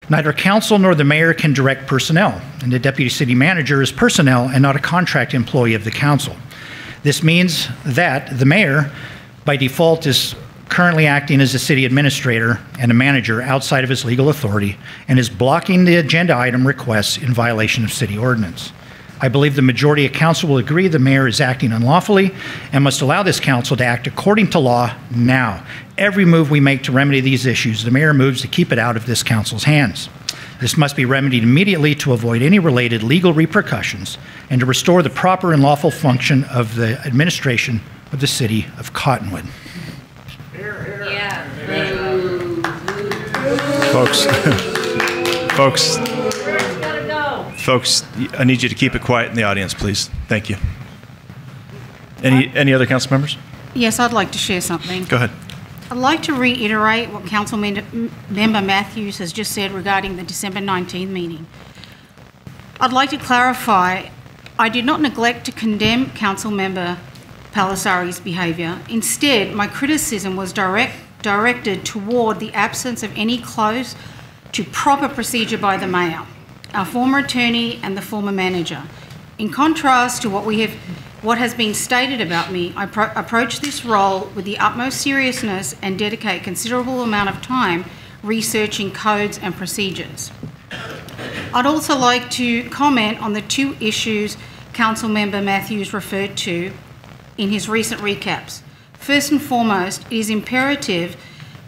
Neither council nor the mayor can direct personnel, and the deputy city manager is personnel and not a contract employee of the council. This means that the mayor, by default, is currently acting as a city administrator and a manager outside of his legal authority and is blocking the agenda item requests in violation of city ordinance. I believe the majority of council will agree the mayor is acting unlawfully and must allow this council to act according to law now. Every move we make to remedy these issues, the mayor moves to keep it out of this council's hands. This must be remedied immediately to avoid any related legal repercussions and to restore the proper and lawful function of the administration of the city of Cottonwood. Yeah. Folks, I need you to keep it quiet in the audience, please. Thank you. Any other council members? Yes, I'd like to share something. Go ahead. I'd like to reiterate what Councilmember Matthews has just said regarding the December 19th meeting. I'd like to clarify, I did not neglect to condemn Councilmember Palisari's behaviour. Instead, my criticism was directed toward the absence of any close to proper procedure by the mayor, our former attorney and the former manager. In contrast to what has been stated about me, I approach this role with the utmost seriousness and dedicate considerable amount of time researching codes and procedures. I'd also like to comment on the two issues Councilmember Matthews referred to in his recent recaps. First and foremost, it is imperative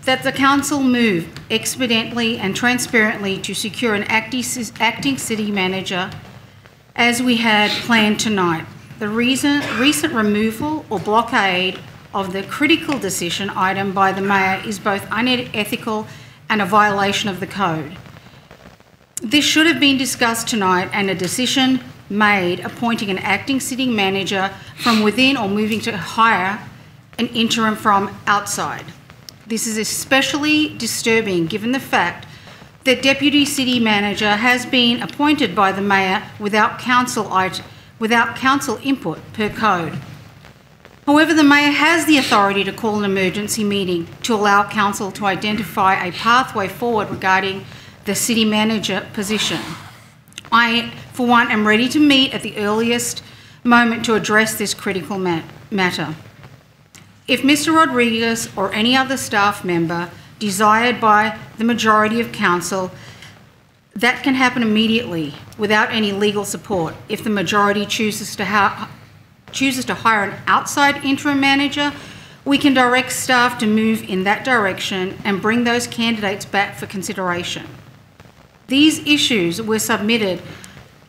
that the council move expediently and transparently to secure an acting city manager as we had planned tonight. The recent removal or blockade of the critical decision item by the mayor is both unethical and a violation of the code. This should have been discussed tonight and a decision made appointing an acting city manager from within or moving to hire an interim from outside. This is especially disturbing given the fact that deputy city manager has been appointed by the mayor without council input per code. However, the mayor has the authority to call an emergency meeting to allow council to identify a pathway forward regarding the city manager position. I, for one, am ready to meet at the earliest moment to address this critical matter. If Mr. Rodriguez or any other staff member desired by the majority of council, that can happen immediately without any legal support. If the majority chooses to hire an outside interim manager, we can direct staff to move in that direction and bring those candidates back for consideration. These issues were submitted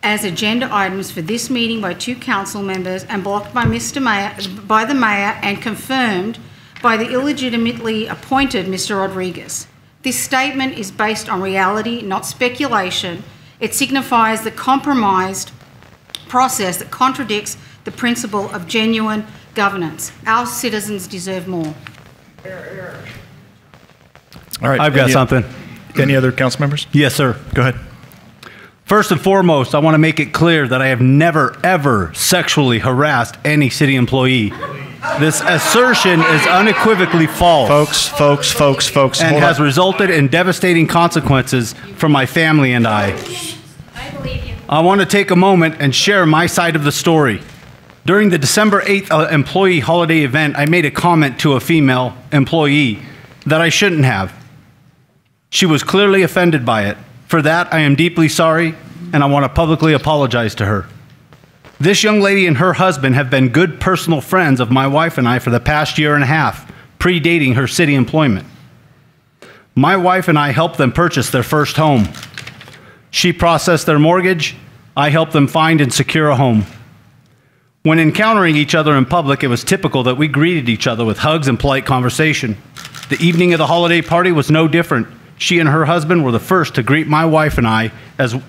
as agenda items for this meeting by two council members and blocked by the mayor and confirmed by the illegitimately appointed Mr. Rodriguez. This statement is based on reality, not speculation. It signifies the compromised process that contradicts the principle of genuine governance. Our citizens deserve more. All right. I've got something. Any other council members? Yes, sir. Go ahead. First and foremost, I want to make it clear that I have never, ever sexually harassed any city employee. This assertion is unequivocally false. Folks. And has resulted in devastating consequences for my family and I. I believe you. I want to take a moment and share my side of the story. During the December 8th employee holiday event, I made a comment to a female employee that I shouldn't have. She was clearly offended by it. For that, I am deeply sorry, and I want to publicly apologize to her. This young lady and her husband have been good personal friends of my wife and I for the past year and a half, predating her city employment. My wife and I helped them purchase their first home. She processed their mortgage. I helped them find and secure a home. When encountering each other in public, it was typical that we greeted each other with hugs and polite conversation. The evening of the holiday party was no different. She and her husband were the first to greet my wife and I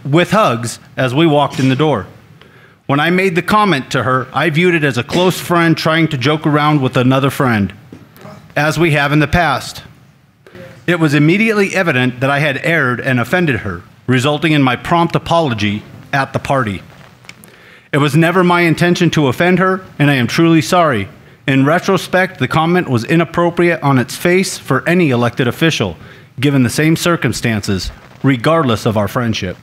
with hugs as we walked in the door. When I made the comment to her, I viewed it as a close friend trying to joke around with another friend, as we have in the past. It was immediately evident that I had erred and offended her, resulting in my prompt apology at the party. It was never my intention to offend her, and I am truly sorry. In retrospect, the comment was inappropriate on its face for any elected official, given the same circumstances. regardless of our friendship.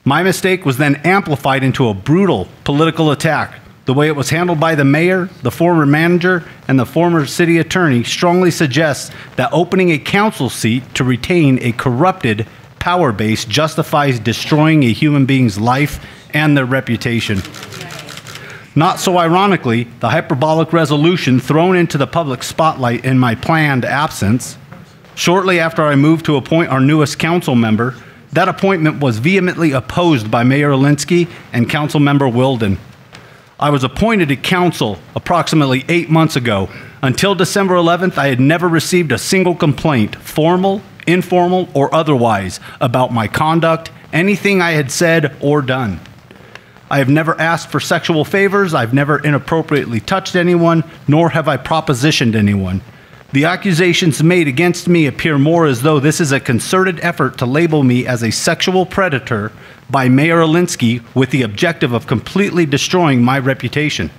My mistake was then amplified into a brutal political attack. The way it was handled by the mayor, the former manager, and the former city attorney strongly suggests that opening a council seat to retain a corrupted power base justifies destroying a human being's life and their reputation. Not so ironically, the hyperbolic resolution thrown into the public spotlight in my planned absence, shortly after I moved to appoint our newest council member, that appointment was vehemently opposed by Mayor Alinsky and Councilmember Wilden. I was appointed to council approximately 8 months ago. Until December 11th, I had never received a single complaint, formal, informal, or otherwise, about my conduct, anything I had said or done. I have never asked for sexual favors, I've never inappropriately touched anyone, nor have I propositioned anyone. The accusations made against me appear more as though this is a concerted effort to label me as a sexual predator by Mayor Alinsky with the objective of completely destroying my reputation.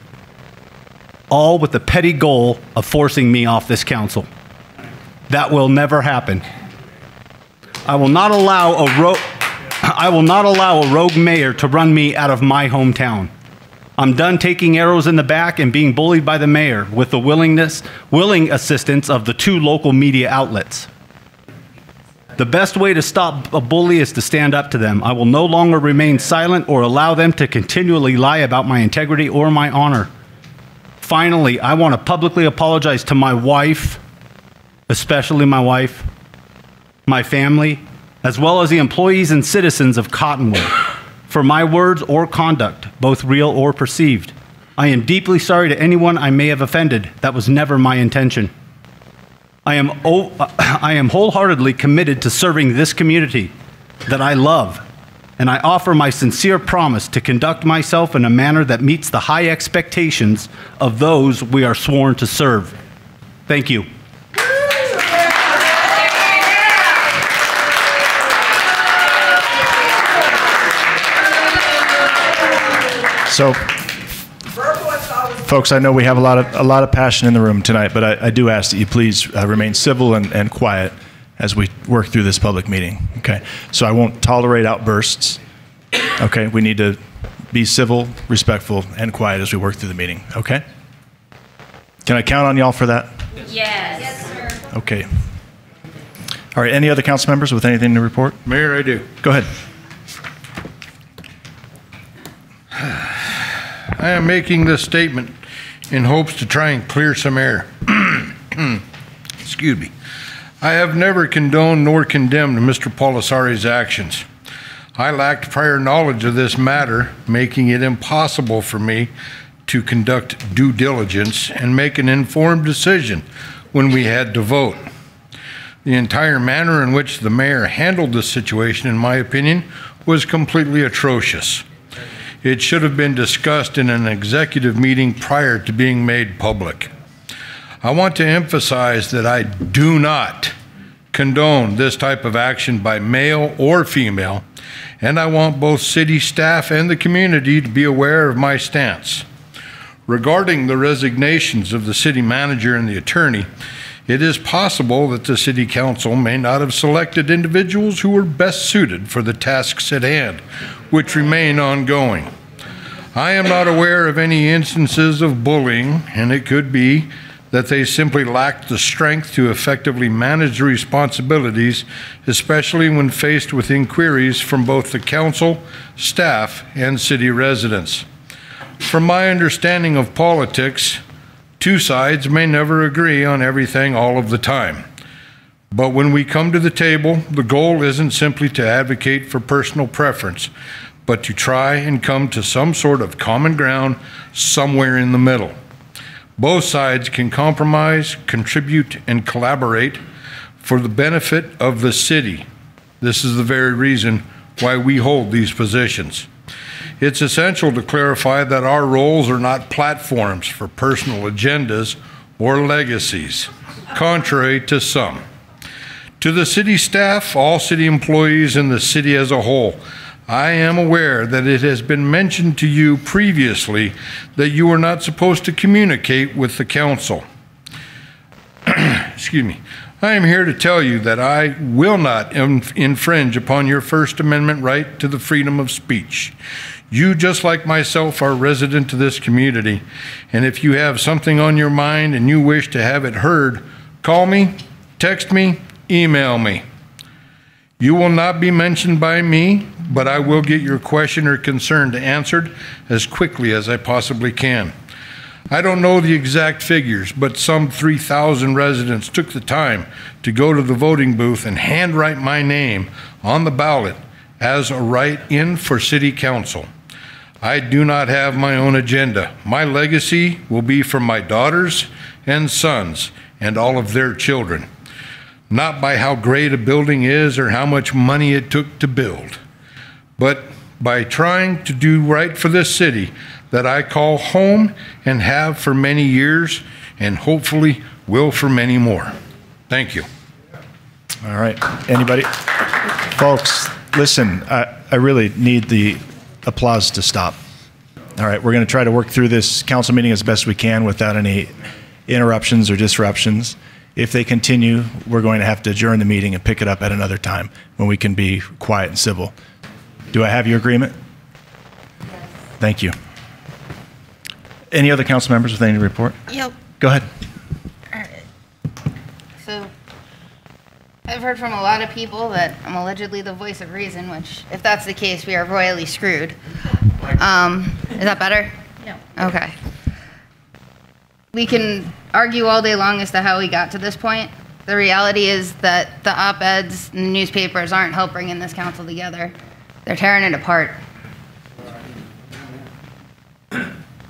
All with the petty goal of forcing me off this council. That will never happen. I will not allow a rogue mayor to run me out of my hometown. I'm done taking arrows in the back and being bullied by the mayor with the willing assistance of the 2 local media outlets. The best way to stop a bully is to stand up to them. I will no longer remain silent or allow them to continually lie about my integrity or my honor. Finally, I want to publicly apologize to my wife, especially my wife, my family, as well as the employees and citizens of Cottonwood, for my words or conduct, both real or perceived. I am deeply sorry to anyone I may have offended. That was never my intention. I am wholeheartedly committed to serving this community that I love, and I offer my sincere promise to conduct myself in a manner that meets the high expectations of those we are sworn to serve. Thank you. So, folks, I know we have a lot of passion in the room tonight, but I do ask that you please remain civil and quiet as we work through this public meeting. Okay, so I won't tolerate outbursts. Okay, we need to be civil, respectful, and quiet as we work through the meeting. Okay. Can I count on y'all for that? Yes. Yes, sir. Okay. All right. Any other council members with anything to report? Mayor, I do. Go ahead. I am making this statement in hopes to try and clear some air. Excuse me. I have never condoned nor condemned Mr. Polisari's actions. I lacked prior knowledge of this matter, making it impossible for me to conduct due diligence and make an informed decision when we had to vote. The entire manner in which the mayor handled the situation, in my opinion, was completely atrocious. It should have been discussed in an executive meeting prior to being made public. I want to emphasize that I do not condone this type of action by male or female, and I want both city staff and the community to be aware of my stance. Regarding the resignations of the city manager and the attorney, it is possible that the city council may not have selected individuals who were best suited for the tasks at hand, which remain ongoing. I am not aware of any instances of bullying, and it could be that they simply lacked the strength to effectively manage the responsibilities, especially when faced with inquiries from both the council, staff, and city residents. From my understanding of politics, 2 sides may never agree on everything all of the time. But when we come to the table, the goal isn't simply to advocate for personal preference, but to try and come to some sort of common ground somewhere in the middle. Both sides can compromise, contribute, and collaborate for the benefit of the city. This is the very reason why we hold these positions. It's essential to clarify that our roles are not platforms for personal agendas or legacies, contrary to some. To the city staff, all city employees, and the city as a whole, I am aware that it has been mentioned to you previously that you are not supposed to communicate with the council. Excuse me. I am here to tell you that I will not infringe upon your First Amendment right to the freedom of speech. You, just like myself, are a resident of this community, and if you have something on your mind and you wish to have it heard, call me, text me, email me. You will not be mentioned by me, but I will get your question or concern answered as quickly as I possibly can. I don't know the exact figures, but some 3,000 residents took the time to go to the voting booth and handwrite my name on the ballot as a write-in for City Council. I do not have my own agenda. My legacy will be from my daughters and sons and all of their children, not by how great a building is or how much money it took to build, but by trying to do right for this city that I call home and have for many years and hopefully will for many more. Thank you. All right. Anybody? Folks, listen, I really need the applause to stop. All right. We're going to try to work through this council meeting as best we can without any interruptions or disruptions. If they continue, we're going to have to adjourn the meeting and pick it up at another time when we can be quiet and civil. Do I have your agreement? Yes. Thank you. Any other council members with any report? Yep. Go ahead. All right. So, I've heard from a lot of people that I'm allegedly the voice of reason, which, if that's the case, we are royally screwed. Is that better? Yeah. Okay. We can argue all day long as to how we got to this point. The reality is that the op-eds and the newspapers aren't helping bring this council together. They're tearing it apart.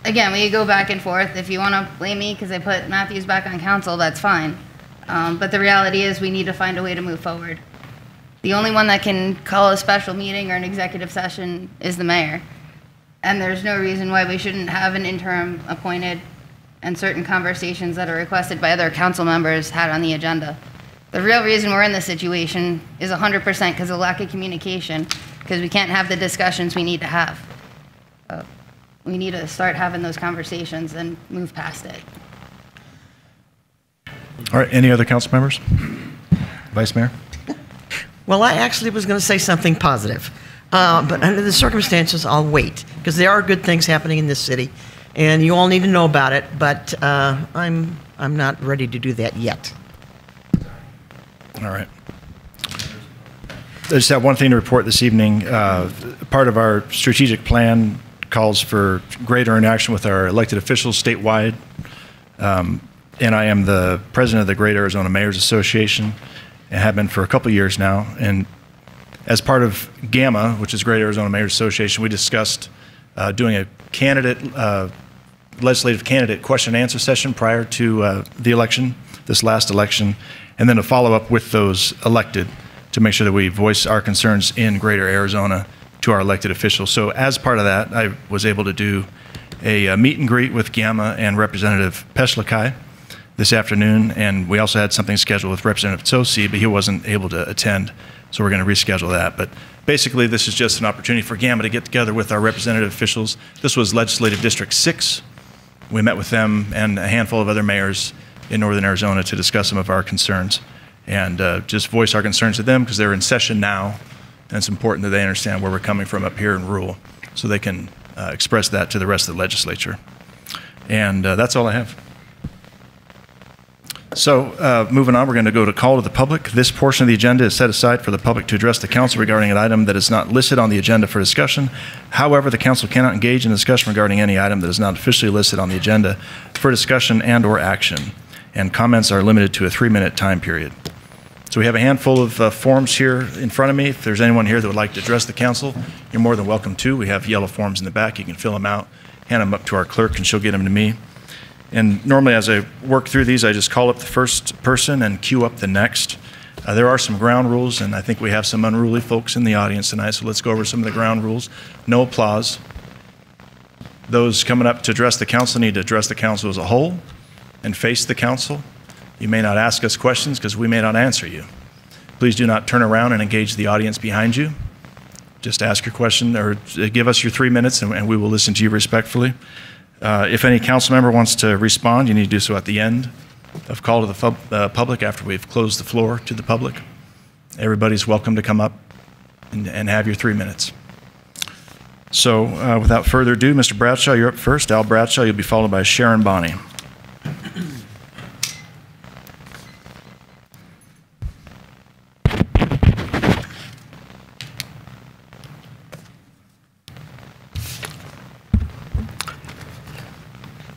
Again, we could go back and forth. If you want to blame me because I put Matthews back on council, that's fine. But the reality is we need to find a way to move forward. The only one that can call a special meeting or an executive session is the mayor. And there's no reason why we shouldn't have an interim appointed and certain conversations that are requested by other council members had on the agenda. The real reason we're in this situation is 100% because of lack of communication, because we can't have the discussions we need to have. We need to start having those conversations and move past it. All right. Any other council members? Vice Mayor? Well, I actually was going to say something positive. But under the circumstances, I'll wait, because there are good things happening in this city, and you all need to know about it, but I'm not ready to do that yet. All right. I just have one thing to report this evening. Part of our strategic plan calls for greater interaction with our elected officials statewide. And I am the president of the Great Arizona Mayors Association and have been for a couple years now. And as part of GAMA, which is Great Arizona Mayors Association, we discussed doing a legislative candidate question and answer session prior to the election, this last election, and then a follow-up with those elected to make sure that we voice our concerns in Greater Arizona to our elected officials. So as part of that, I was able to do a meet and greet with GAMA and Representative Peshlakai this afternoon, and we also had something scheduled with Representative Tsosi, but he wasn't able to attend, so we're going to reschedule that. But basically, this is just an opportunity for GAMA to get together with our representative officials. This was Legislative District 6. We met with them and a handful of other mayors in Northern Arizona to discuss some of our concerns and just voice our concerns to them because they're in session now, and it's important that they understand where we're coming from up here in rural so they can express that to the rest of the legislature. And that's all I have. So moving on, we're going to go to call to the public. This portion of the agenda is set aside for the public to address the council regarding an item that is not listed on the agenda for discussion. However, the council cannot engage in discussion regarding any item that is not officially listed on the agenda for discussion and or action. And comments are limited to a 3-minute time period. So we have a handful of forms here in front of me. If there's anyone here that would like to address the council, you're more than welcome to. We have yellow forms in the back. You can fill them out, hand them up to our clerk, and she'll get them to me. And normally as I work through these, I just call up the first person and queue up the next. There are some ground rules, and I think we have some unruly folks in the audience tonight, so let's go over some of the ground rules. No applause. Those coming up to address the council need to address the council as a whole and face the council. You may not ask us questions because we may not answer you. Please do not turn around and engage the audience behind you. Just ask your question or give us your 3 minutes and we will listen to you respectfully. If any council member wants to respond, you need to do so at the end of call to the public after we've closed the floor to the public. Everybody's welcome to come up and have your 3 minutes. So without further ado, Mr. Bradshaw, you're up first. Al Bradshaw, you'll be followed by Sharon Bonney.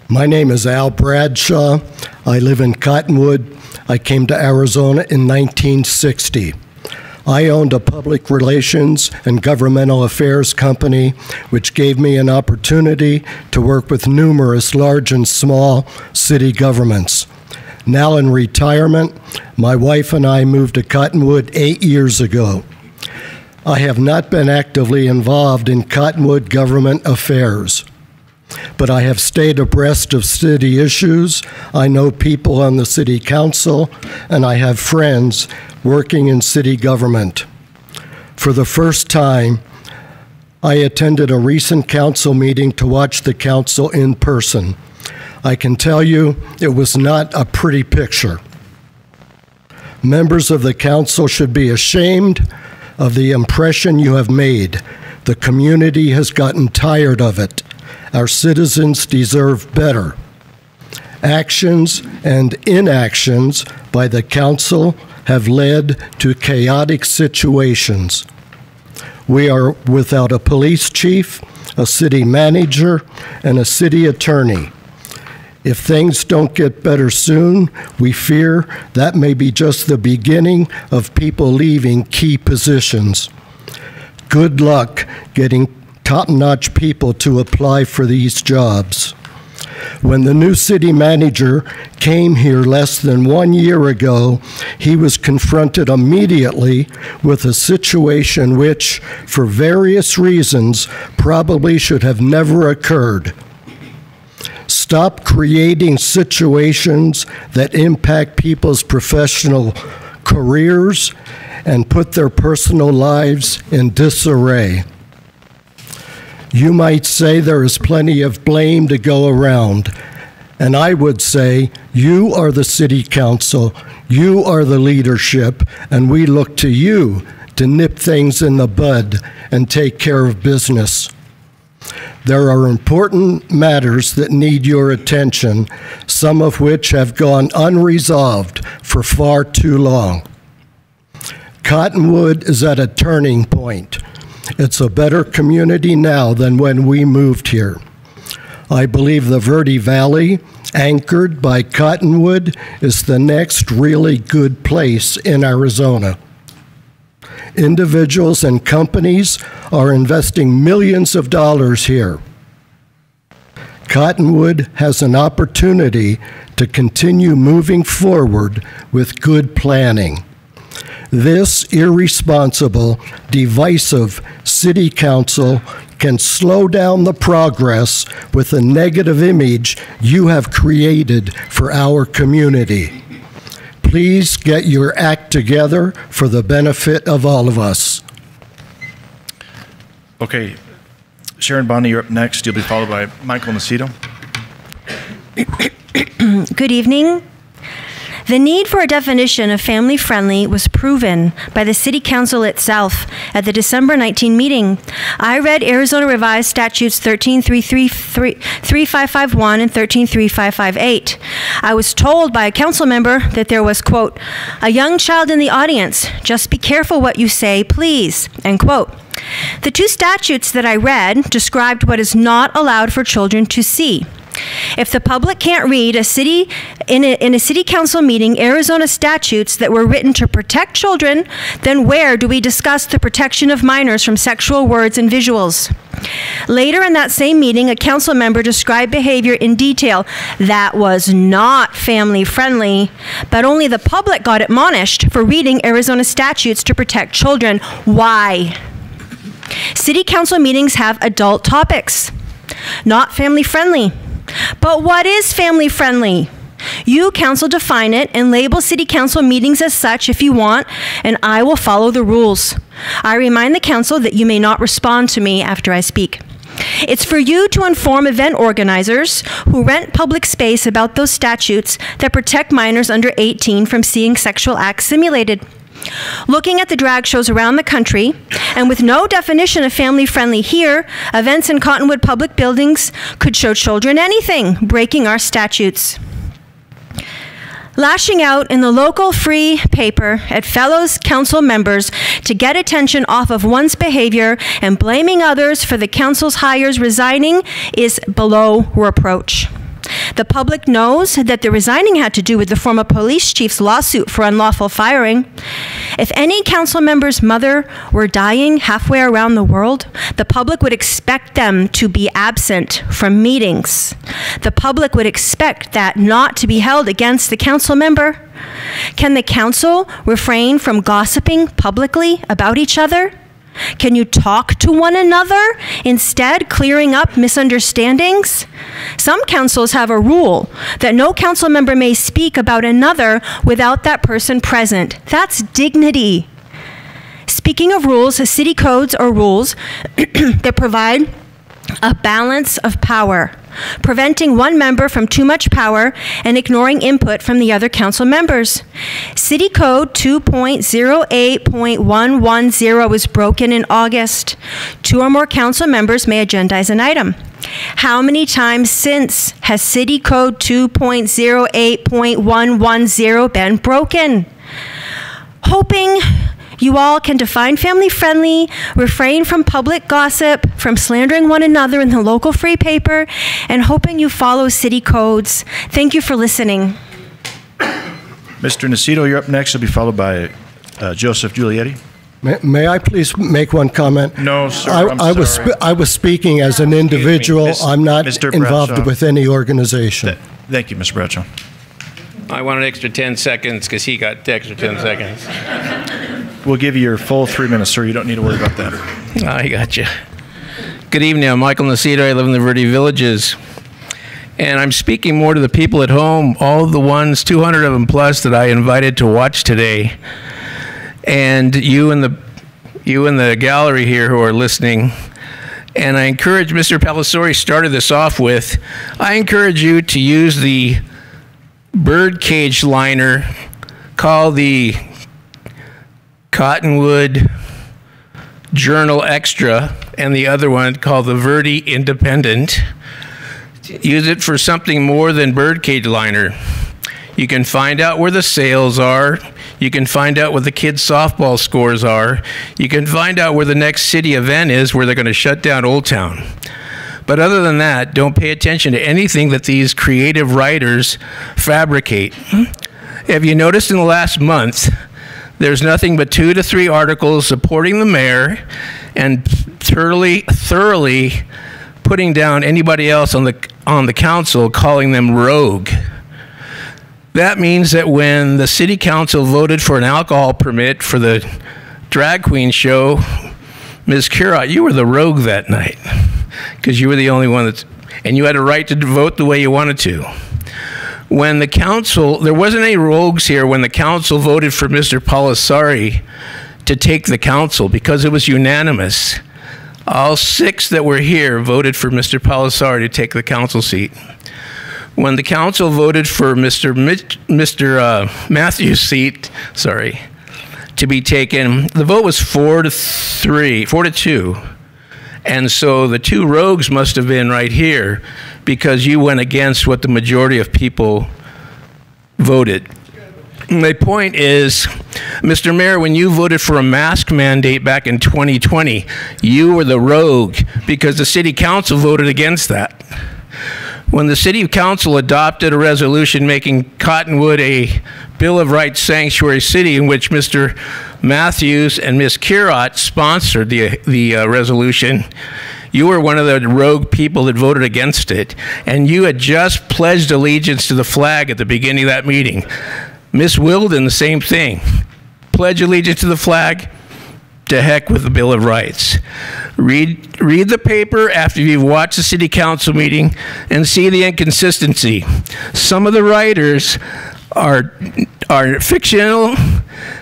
My name is Al Bradshaw. I live in Cottonwood. I came to Arizona in 1960. I owned a public relations and governmental affairs company, which gave me an opportunity to work with numerous large and small city governments. Now in retirement, my wife and I moved to Cottonwood 8 years ago. I have not been actively involved in Cottonwood government affairs, but I have stayed abreast of city issues. I know people on the city council, and I have friends working in city government. For the first time, I attended a recent council meeting to watch the council in person. I can tell you it was not a pretty picture. Members of the council should be ashamed of the impression you have made. The community has gotten tired of it. Our citizens deserve better. Actions and inactions by the council have led to chaotic situations. We are without a police chief, a city manager, and a city attorney. If things don't get better soon, we fear that may be just the beginning of people leaving key positions. Good luck getting top-notch people to apply for these jobs. When the new city manager came here less than 1 year ago, he was confronted immediately with a situation which, for various reasons, probably should have never occurred. Stop creating situations that impact people's professional careers and put their personal lives in disarray. You might say there is plenty of blame to go around, and I would say you are the city council, you are the leadership, and we look to you to nip things in the bud and take care of business. There are important matters that need your attention, some of which have gone unresolved for far too long. Cottonwood is at a turning point. It's a better community now than when we moved here. I believe the Verde Valley, anchored by Cottonwood, is the next really good place in Arizona. Individuals and companies are investing millions of dollars here. Cottonwood has an opportunity to continue moving forward with good planning. This irresponsible, divisive city council can slow down the progress with the negative image you have created for our community. Please get your act together for the benefit of all of us. Okay, Sharon Bonney, you're up next. You'll be followed by Michael Nacito. Good evening. The need for a definition of family-friendly was proven by the City Council itself at the December 19 meeting. I read Arizona Revised Statutes 13.3551 and 13.3558. I was told by a council member that there was, quote, a young child in the audience. Just be careful what you say, please, end quote. The two statutes that I read described what is not allowed for children to see. If the public can't read in a city council meeting Arizona statutes that were written to protect children, then where do we discuss the protection of minors from sexual words and visuals? Later in that same meeting, a council member described behavior in detail that was not family friendly, but only the public got admonished for reading Arizona statutes to protect children. Why? City council meetings have adult topics, not family friendly. But what is family friendly? You, council, define it and label city council meetings as such if you want, and I will follow the rules. I remind the council that you may not respond to me after I speak. It's for you to inform event organizers who rent public space about those statutes that protect minors under 18 from seeing sexual acts simulated. Looking at the drag shows around the country, and with no definition of family-friendly here, events in Cottonwood public buildings could show children anything, breaking our statutes. Lashing out in the local free paper at fellow council members to get attention off of one's behavior and blaming others for the council's hires resigning is below reproach. The public knows that the resigning had to do with the former police chief's lawsuit for unlawful firing. If any council member's mother were dying halfway around the world, the public would expect them to be absent from meetings. The public would expect that not to be held against the council member. Can the council refrain from gossiping publicly about each other? Can you talk to one another, instead clearing up misunderstandings? Some councils have a rule that no council member may speak about another without that person present. That's dignity. Speaking of rules, city codes are rules that provide a balance of power, preventing one member from too much power and ignoring input from the other council members. City Code 2.08.110 was broken in August. 2 or more council members may agendize an item. How many times since has City Code 2.08.110 been broken? Hoping you all can define family-friendly, refrain from public gossip, from slandering one another in the local free paper, and hoping you follow city codes. Thank you for listening. Mr. Nacito, you're up next. You'll be followed by Joseph Giulietti. May I please make one comment? No, sir, I'm sorry. I was speaking as an individual. I'm not Mr. involved Bradshaw. with any organization. Thank you, Mr. Bradshaw. I want an extra 10 seconds because he got the extra 10 seconds. We'll give you your full 3 minutes, sir. You don't need to worry about that. I got you. Good evening. I'm Michael Nacito. I live in the Verde Villages. And I'm speaking more to the people at home, all of the ones, 200 of them plus, that I invited to watch today. And you in the gallery here who are listening. And I encourage, Mr. Palisori started this off with, I encourage you to use the birdcage liner called the Cottonwood Journal Extra, and the other one called the Verde Independent. Use it for something more than birdcage liner. You can find out where the sales are. You can find out what the kids' softball scores are. You can find out where the next city event is where they're going to shut down Old Town. But other than that, don't pay attention to anything that these creative writers fabricate. Have you noticed in the last month, there's nothing but 2 to 3 articles supporting the mayor and thoroughly putting down anybody else on the council, calling them rogue. That means that when the city council voted for an alcohol permit for the drag queen show, Ms. Curot, you were the rogue that night because you were the only one and you had a right to vote the way you wanted to. When the council, there wasn't any rogues here when the council voted for Mr. Palisari to take the council because it was unanimous. All 6 that were here voted for Mr. Palisari to take the council seat. When the council voted for Mr. Matthews' seat, to be taken, the vote was 4 to 2. And so the 2 rogues must have been right here because you went against what the majority of people voted. My point is, Mr. Mayor, when you voted for a mask mandate back in 2020, you were the rogue because the city council voted against that. When the city council adopted a resolution making Cottonwood a Bill of Rights sanctuary city, in which Mr. Matthews and Ms. Curot sponsored the resolution, you were one of the rogue people that voted against it, and you had just pledged allegiance to the flag at the beginning of that meeting. Ms. Wilden, the same thing. Pledge allegiance to the flag, to heck with the Bill of Rights. Read the paper after you've watched the city council meeting and see the inconsistency. Some of the writers are fictional,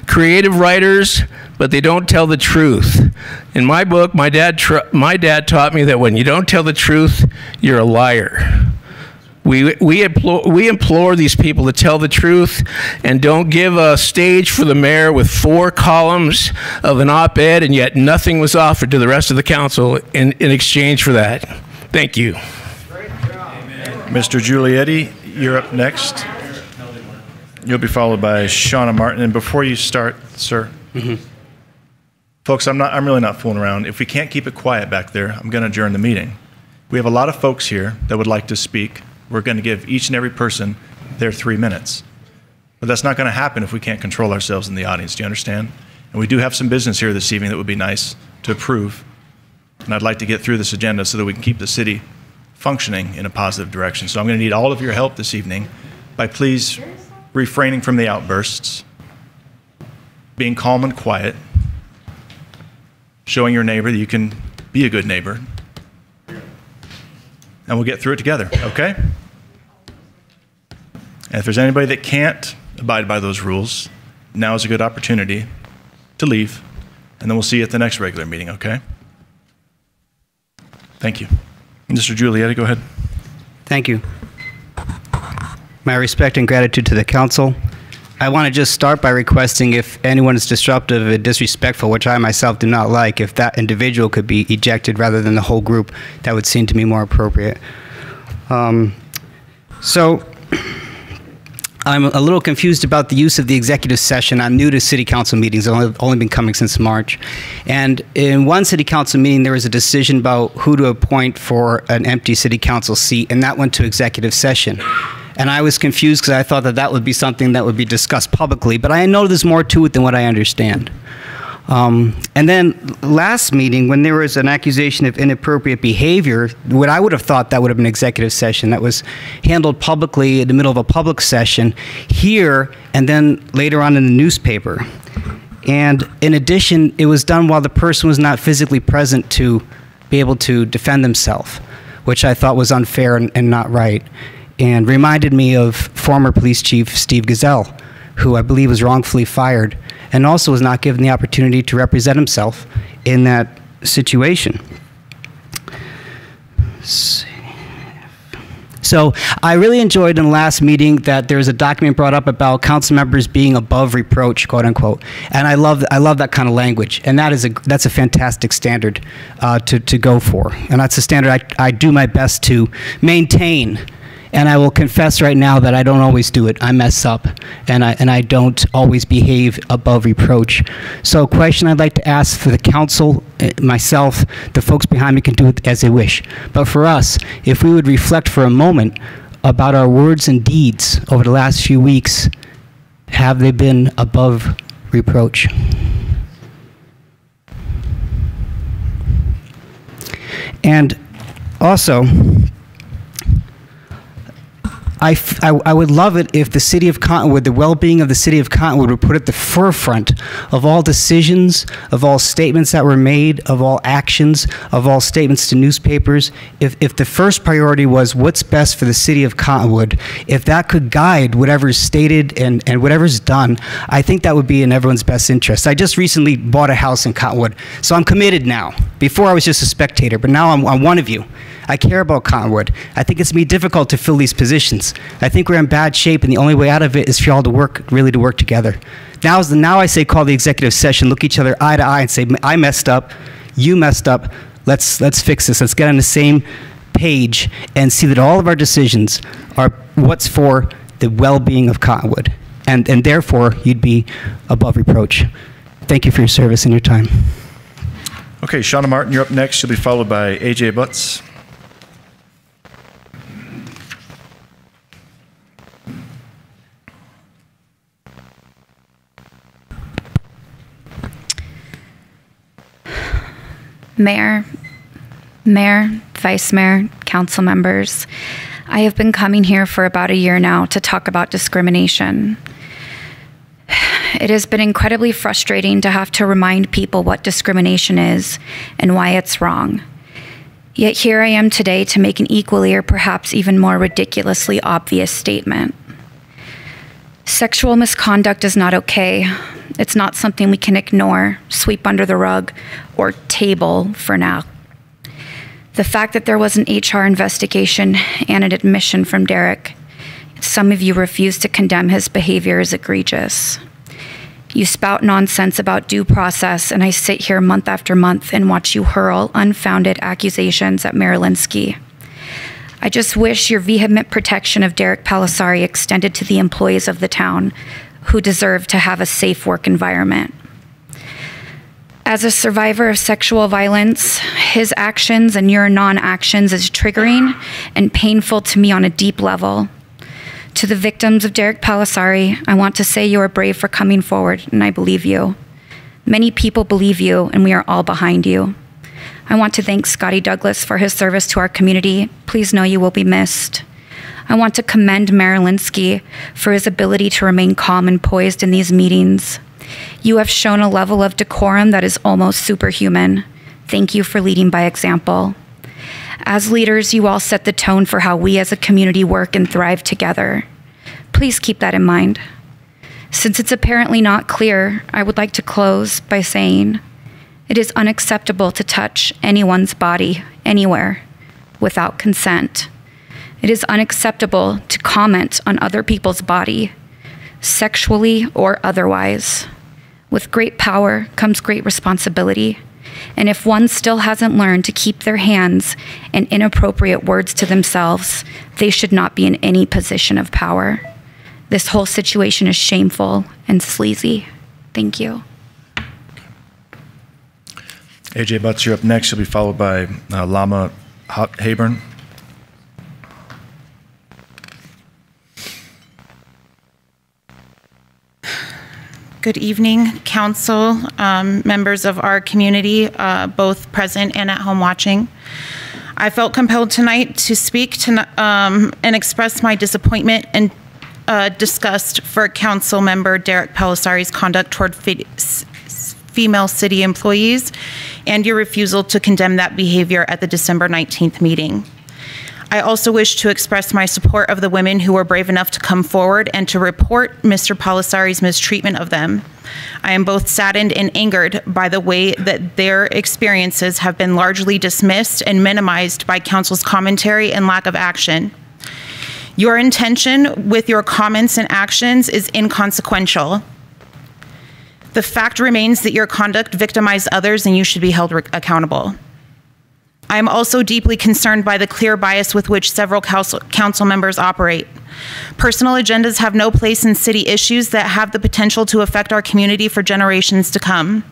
creative writers, but they don't tell the truth. In my book, my dad taught me that when you don't tell the truth, you're a liar. We implore these people to tell the truth and don't give a stage for the mayor with 4 columns of an op-ed, and yet nothing was offered to the rest of the council in exchange for that. Thank you. Mr. Giulietti, you're up next. You'll be followed by Shauna Martin. And before you start, sir, folks, I'm really not fooling around. If we can't keep it quiet back there, I'm going to adjourn the meeting. We have a lot of folks here that would like to speak. We're going to give each and every person their 3 minutes. But that's not going to happen if we can't control ourselves in the audience. Do you understand? And we do have some business here this evening that would be nice to approve. And I'd like to get through this agenda so that we can keep the city functioning in a positive direction. So I'm going to need all of your help this evening by please refraining from the outbursts, being calm and quiet, showing your neighbor that you can be a good neighbor, and we'll get through it together, okay? And if there's anybody that can't abide by those rules, now is a good opportunity to leave, and then we'll see you at the next regular meeting, okay? Thank you. Mr. Giulietti, go ahead. Thank you. My respect and gratitude to the council. I want to just start by requesting if anyone is disruptive and disrespectful, which I myself do not like, if that individual could be ejected rather than the whole group, that would seem to me more appropriate. So I'm a little confused about the use of the executive session. I'm new to city council meetings. I've only been coming since March. And in one city council meeting, there was a decision about who to appoint for an empty city council seat, and that went to executive session. And I was confused because I thought that that would be something that would be discussed publicly, but I know there's more to it than what I understand. And then last meeting, when there was an accusation of inappropriate behavior, what I would have thought that would have been executive session that was handled publicly in the middle of a public session here and then later on in the newspaper. And in addition, it was done while the person was not physically present to be able to defend themselves, which I thought was unfair and not right, and reminded me of former police chief Steve Gazelle, who I believe was wrongfully fired and also was not given the opportunity to represent himself in that situation. So I really enjoyed in the last meeting that there was a document brought up about council members being above reproach, quote unquote, and I love that kind of language, and that's a fantastic standard to go for, and that's a standard I do my best to maintain. And I will confess right now that I don't always do it. I mess up, and I don't always behave above reproach. So a question I'd like to ask for the council, myself, the folks behind me can do it as they wish. But for us, if we would reflect for a moment about our words and deeds over the last few weeks, have they been above reproach? And also, I would love it if the city of Cottonwood, the well-being of the city of Cottonwood, would put at the forefront of all decisions, of all statements that were made, of all actions, of all statements to newspapers. If the first priority was what's best for the city of Cottonwood, if that could guide whatever's stated and whatever's done, I think that would be in everyone's best interest. I just recently bought a house in Cottonwood, so I'm committed now. Before I was just a spectator, but now I'm one of you. I care about Cottonwood. I think it's going to be difficult to fill these positions. I think we're in bad shape, and the only way out of it is for y'all to work together. Now I say call the executive session, look each other eye to eye and say, I messed up, you messed up, let's fix this. Let's get on the same page and see that all of our decisions are what's for the well-being of Cottonwood. And therefore, you'd be above reproach. Thank you for your service and your time. Okay, Shauna Martin, you're up next. You'll be followed by A.J. Butts. Mayor, Vice Mayor, council members, I have been coming here for about a year now to talk about discrimination. It has been incredibly frustrating to have to remind people what discrimination is and why it's wrong. Yet here I am today to make an equally or perhaps even more ridiculously obvious statement. Sexual misconduct is not okay. It's not something we can ignore, sweep under the rug, or table for now. The fact that there was an HR investigation and an admission from Derek, some of you refuse to condemn his behavior is egregious. You spout nonsense about due process, and I sit here month after month and watch you hurl unfounded accusations at Mayor Linsky. I just wish your vehement protection of Derek Palisari extended to the employees of the town who deserve to have a safe work environment. As a survivor of sexual violence, his actions and your non-actions is triggering and painful to me on a deep level. To the victims of Derek Palisari, I want to say you are brave for coming forward, and I believe you. Many people believe you, and we are all behind you. I want to thank Scotty Douglas for his service to our community. Please know you will be missed. I want to commend Mayor Linsky for his ability to remain calm and poised in these meetings. You have shown a level of decorum that is almost superhuman. Thank you for leading by example. As leaders, you all set the tone for how we as a community work and thrive together. Please keep that in mind. Since it's apparently not clear, I would like to close by saying, it is unacceptable to touch anyone's body anywhere without consent. It is unacceptable to comment on other people's body, sexually or otherwise. With great power comes great responsibility. And if one still hasn't learned to keep their hands and inappropriate words to themselves, they should not be in any position of power. This whole situation is shameful and sleazy. Thank you. AJ Butts, you're up next. You'll be followed by Lama Hayburn. Good evening, council, members of our community, both present and at home watching. I felt compelled tonight to speak and express my disappointment and disgust for Council Member Derek Palisari's conduct toward female city employees and your refusal to condemn that behavior at the December 19th meeting. I also wish to express my support of the women who were brave enough to come forward and to report Mr. Palisari's mistreatment of them. I am both saddened and angered by the way that their experiences have been largely dismissed and minimized by council's commentary and lack of action. Your intention with your comments and actions is inconsequential. The fact remains that your conduct victimized others and you should be held accountable. I am also deeply concerned by the clear bias with which several council members operate. Personal agendas have no place in city issues that have the potential to affect our community for generations to come.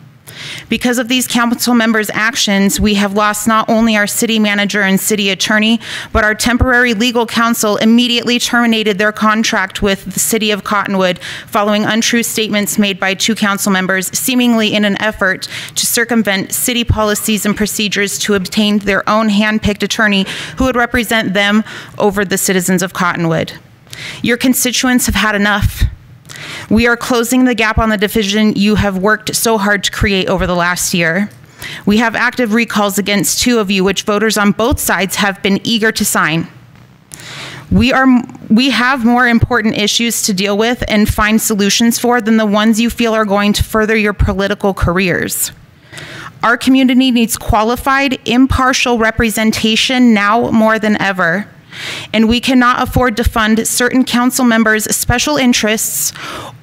Because of these council members' actions, we have lost not only our city manager and city attorney, but our temporary legal counsel immediately terminated their contract with the city of Cottonwood following untrue statements made by two council members, seemingly in an effort to circumvent city policies and procedures to obtain their own hand-picked attorney who would represent them over the citizens of Cottonwood. Your constituents have had enough. We are closing the gap on the division you have worked so hard to create over the last year. We have active recalls against two of you, which voters on both sides have been eager to sign. We have more important issues to deal with and find solutions for than the ones you feel are going to further your political careers. Our community needs qualified, impartial representation now more than ever. And we cannot afford to fund certain council members' special interests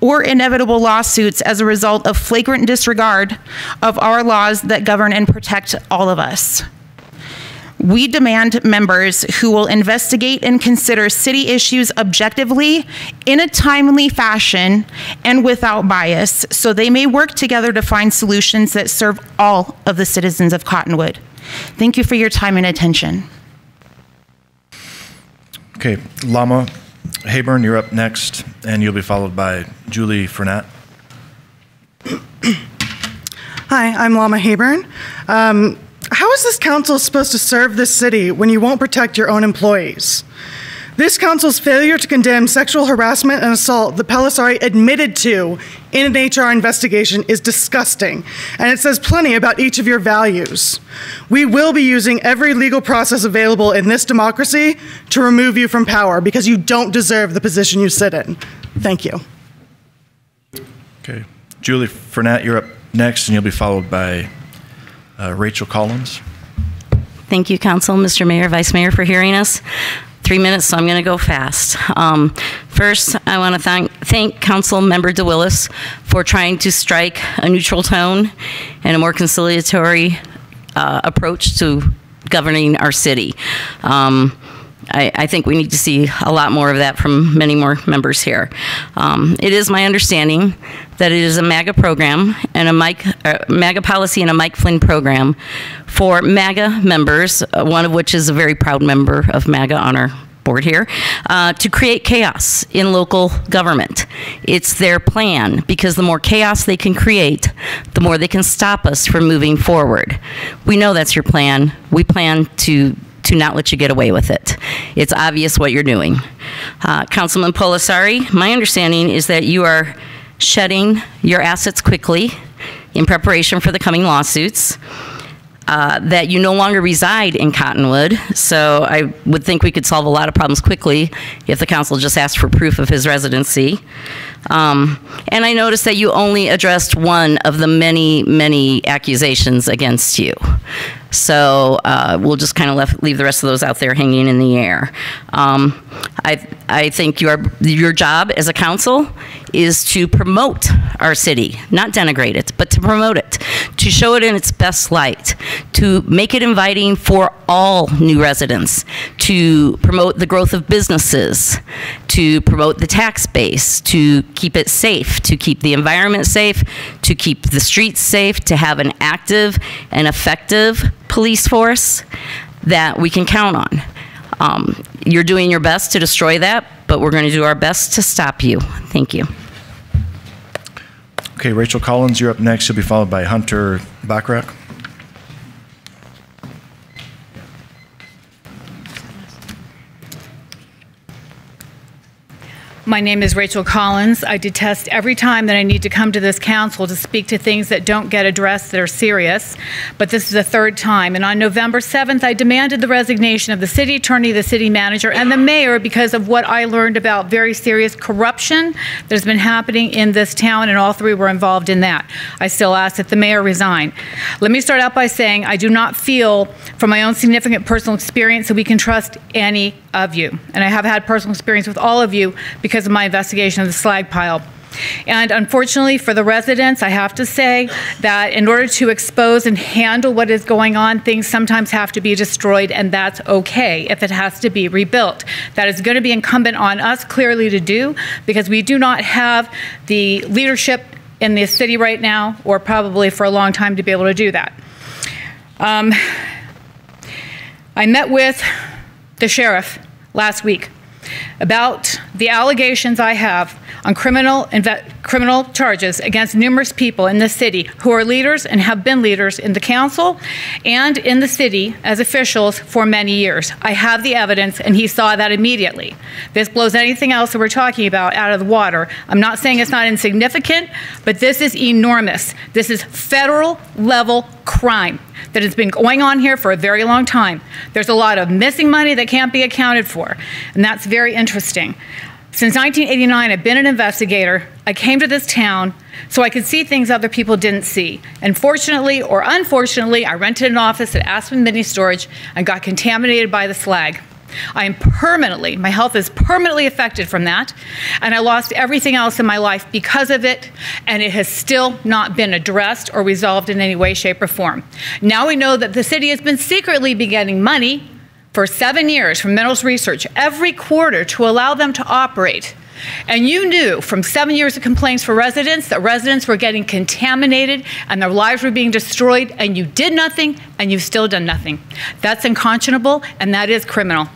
or inevitable lawsuits as a result of flagrant disregard of our laws that govern and protect all of us. We demand members who will investigate and consider city issues objectively, in a timely fashion, and without bias, so they may work together to find solutions that serve all of the citizens of Cottonwood. Thank you for your time and attention. Okay, Lama Hayburn, you're up next, and you'll be followed by Julie Fernat. Hi, I'm Lama Hayburn. How is this council supposed to serve this city when you won't protect your own employees? This council's failure to condemn sexual harassment and assault that Palisari admitted to in an HR investigation is disgusting, and it says plenty about each of your values. We will be using every legal process available in this democracy to remove you from power because you don't deserve the position you sit in. Thank you. Okay. Julie Fernat, you're up next, and you'll be followed by Rachel Collins. Thank you, Council, Mr. Mayor, Vice Mayor, for hearing us. 3 minutes, so I'm going to go fast. First, I want to thank Council Member DeWillis for trying to strike a neutral tone and a more conciliatory approach to governing our city. I think we need to see a lot more of that from many more members here. It is my understanding that it is a MAGA program and a MAGA policy and a Mike Flynn program for MAGA members, one of which is a very proud member of MAGA on our board here, to create chaos in local government. It's their plan, because the more chaos they can create, the more they can stop us from moving forward. We know that's your plan. We plan to not let you get away with it. It's obvious what you're doing. Councilman Polisari, my understanding is that you are shedding your assets quickly in preparation for the coming lawsuits, that you no longer reside in Cottonwood, so I would think we could solve a lot of problems quickly if the council just asked for proof of his residency. And I noticed that you only addressed one of the many, many accusations against you. So we'll just kind of leave the rest of those out there hanging in the air. I think your job as a council is to promote our city, not denigrate it, but to promote it, to show it in its best light, to make it inviting for all new residents, to promote the growth of businesses, to promote the tax base, to keep it safe, to keep the environment safe, to keep the streets safe, to have an active and effective police force that we can count on. You're doing your best to destroy that, but we're going to do our best to stop you. Thank you. Okay, Rachel Collins, you're up next. You'll be followed by Hunter Bachrach. My name is Rachel Collins. I detest every time that I need to come to this council to speak to things that don't get addressed that are serious, but this is the third time. And on November 7th, I demanded the resignation of the city attorney, the city manager, and the mayor because of what I learned about very serious corruption that has been happening in this town, and all three were involved in that. I still ask that the mayor resign. Let me start out by saying I do not feel, from my own significant personal experience, that we can trust any of you. And I have had personal experience with all of you because of my investigation of the slag pile. And unfortunately for the residents, I have to say that in order to expose and handle what is going on, things sometimes have to be destroyed, and that's okay if it has to be rebuilt. That is going to be incumbent on us clearly to do, because we do not have the leadership in this city right now, or probably for a long time, to be able to do that. I met with the sheriff last week about the allegations I have on criminal charges against numerous people in this city who are leaders and have been leaders in the council and in the city as officials for many years. I have the evidence, and he saw that immediately. This blows anything else that we're talking about out of the water. I'm not saying it's not insignificant, but this is enormous. This is federal level crime that has been going on here for a very long time. There's a lot of missing money that can't be accounted for, and that's very interesting. Since 1989, I've been an investigator. I came to this town so I could see things other people didn't see. And fortunately or unfortunately, I rented an office at Aspen Mini Storage and got contaminated by the slag. I am permanently, my health is permanently affected from that, and I lost everything else in my life because of it, and it has still not been addressed or resolved in any way, shape, or form. Now we know that the city has been secretly getting money for 7 years from Minerals Research every quarter to allow them to operate. And you knew from 7 years of complaints for residents that residents were getting contaminated and their lives were being destroyed, and you did nothing, and you've still done nothing. That's unconscionable, and that is criminal.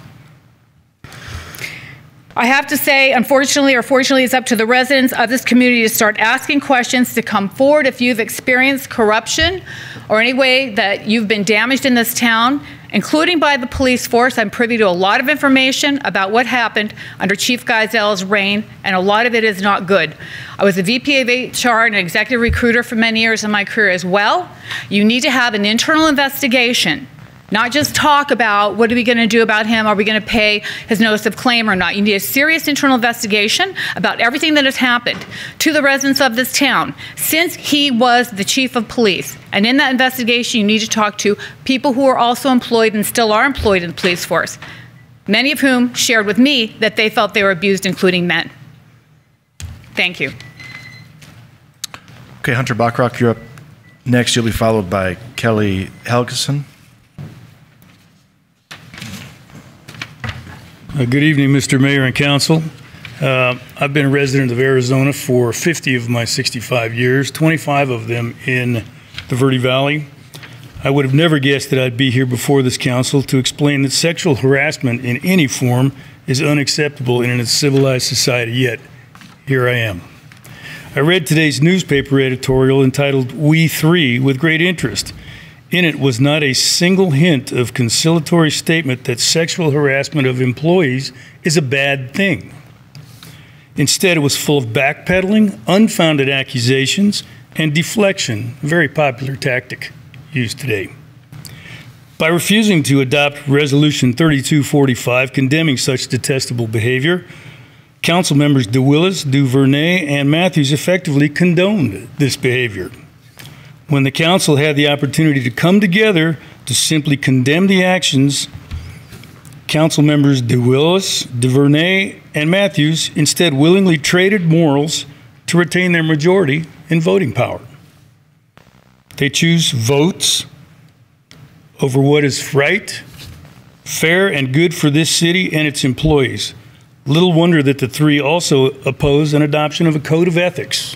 I have to say, unfortunately or fortunately, it's up to the residents of this community to start asking questions, to come forward if you've experienced corruption or any way that you've been damaged in this town, including by the police force. I'm privy to a lot of information about what happened under Chief Geisel's reign, and a lot of it is not good. I was a VP of HR and an executive recruiter for many years in my career as well. You need to have an internal investigation Not just talk about what are we going to do about him, are we going to pay his notice of claim or not. You need a serious internal investigation about everything that has happened to the residents of this town since he was the chief of police. And in that investigation, you need to talk to people who are also employed and still are employed in the police force, many of whom shared with me that they felt they were abused, including men. Thank you. Okay, Hunter Bachrock, you're up next. You'll be followed by Kelly Helgeson. Good evening, Mr. Mayor and Council. I've been a resident of Arizona for 50 of my 65 years, 25 of them in the Verde Valley. I would have never guessed that I'd be here before this council to explain that sexual harassment in any form is unacceptable in a civilized society, yet here I am. I read today's newspaper editorial entitled "We Three" with great interest. In it was not a single hint of conciliatory statement that sexual harassment of employees is a bad thing. Instead, it was full of backpedaling, unfounded accusations, and deflection, a very popular tactic used today. By refusing to adopt Resolution 3245 condemning such detestable behavior, Council members DeWillis, DuVernay, and Matthews effectively condoned this behavior. When the council had the opportunity to come together to simply condemn the actions, council members DeWillis, DuVernay, and Matthews instead willingly traded morals to retain their majority in voting power. They choose votes over what is right, fair, and good for this city and its employees. Little wonder that the three also oppose an adoption of a code of ethics.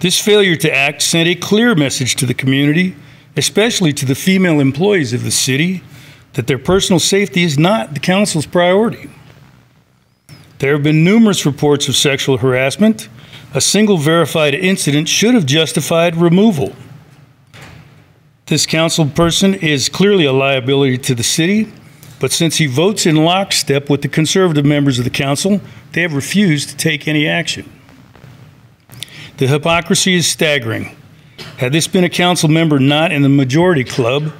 This failure to act sent a clear message to the community, especially to the female employees of the city, that their personal safety is not the council's priority. There have been numerous reports of sexual harassment. A single verified incident should have justified removal. This council person is clearly a liability to the city, but since he votes in lockstep with the conservative members of the council, they have refused to take any action. The hypocrisy is staggering. Had this been a council member not in the majority club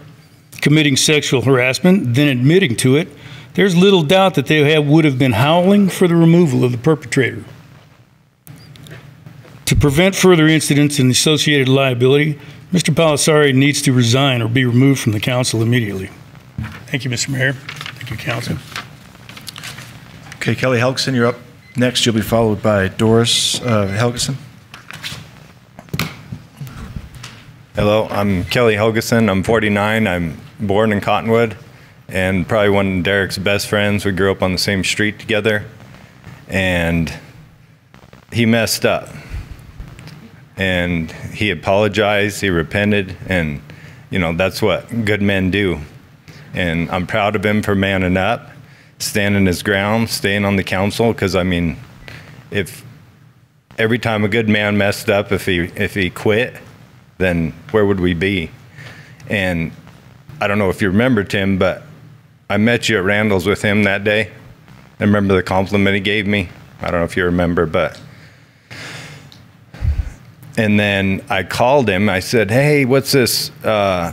committing sexual harassment, then admitting to it, there's little doubt that they would have been howling for the removal of the perpetrator. To prevent further incidents and associated liability, Mr. Palisari needs to resign or be removed from the council immediately. Thank you, Mr. Mayor. Thank you, council. Okay, Kelly Helgeson, you're up next. You'll be followed by Doris Helgeson. Hello, I'm Kelly Helgeson. I'm 49. I'm born in Cottonwood and probably one of Derek's best friends. We grew up on the same street together, and he messed up. And he apologized, he repented, and you know, that's what good men do. And I'm proud of him for manning up, standing his ground, staying on the council, because I mean, if every time a good man messed up, if he quit, then where would we be? And I don't know if you remember, Tim, but I met you at Randall's with him that day. I remember the compliment he gave me. I don't know if you remember, but. And then I called him. I said, hey, what's this?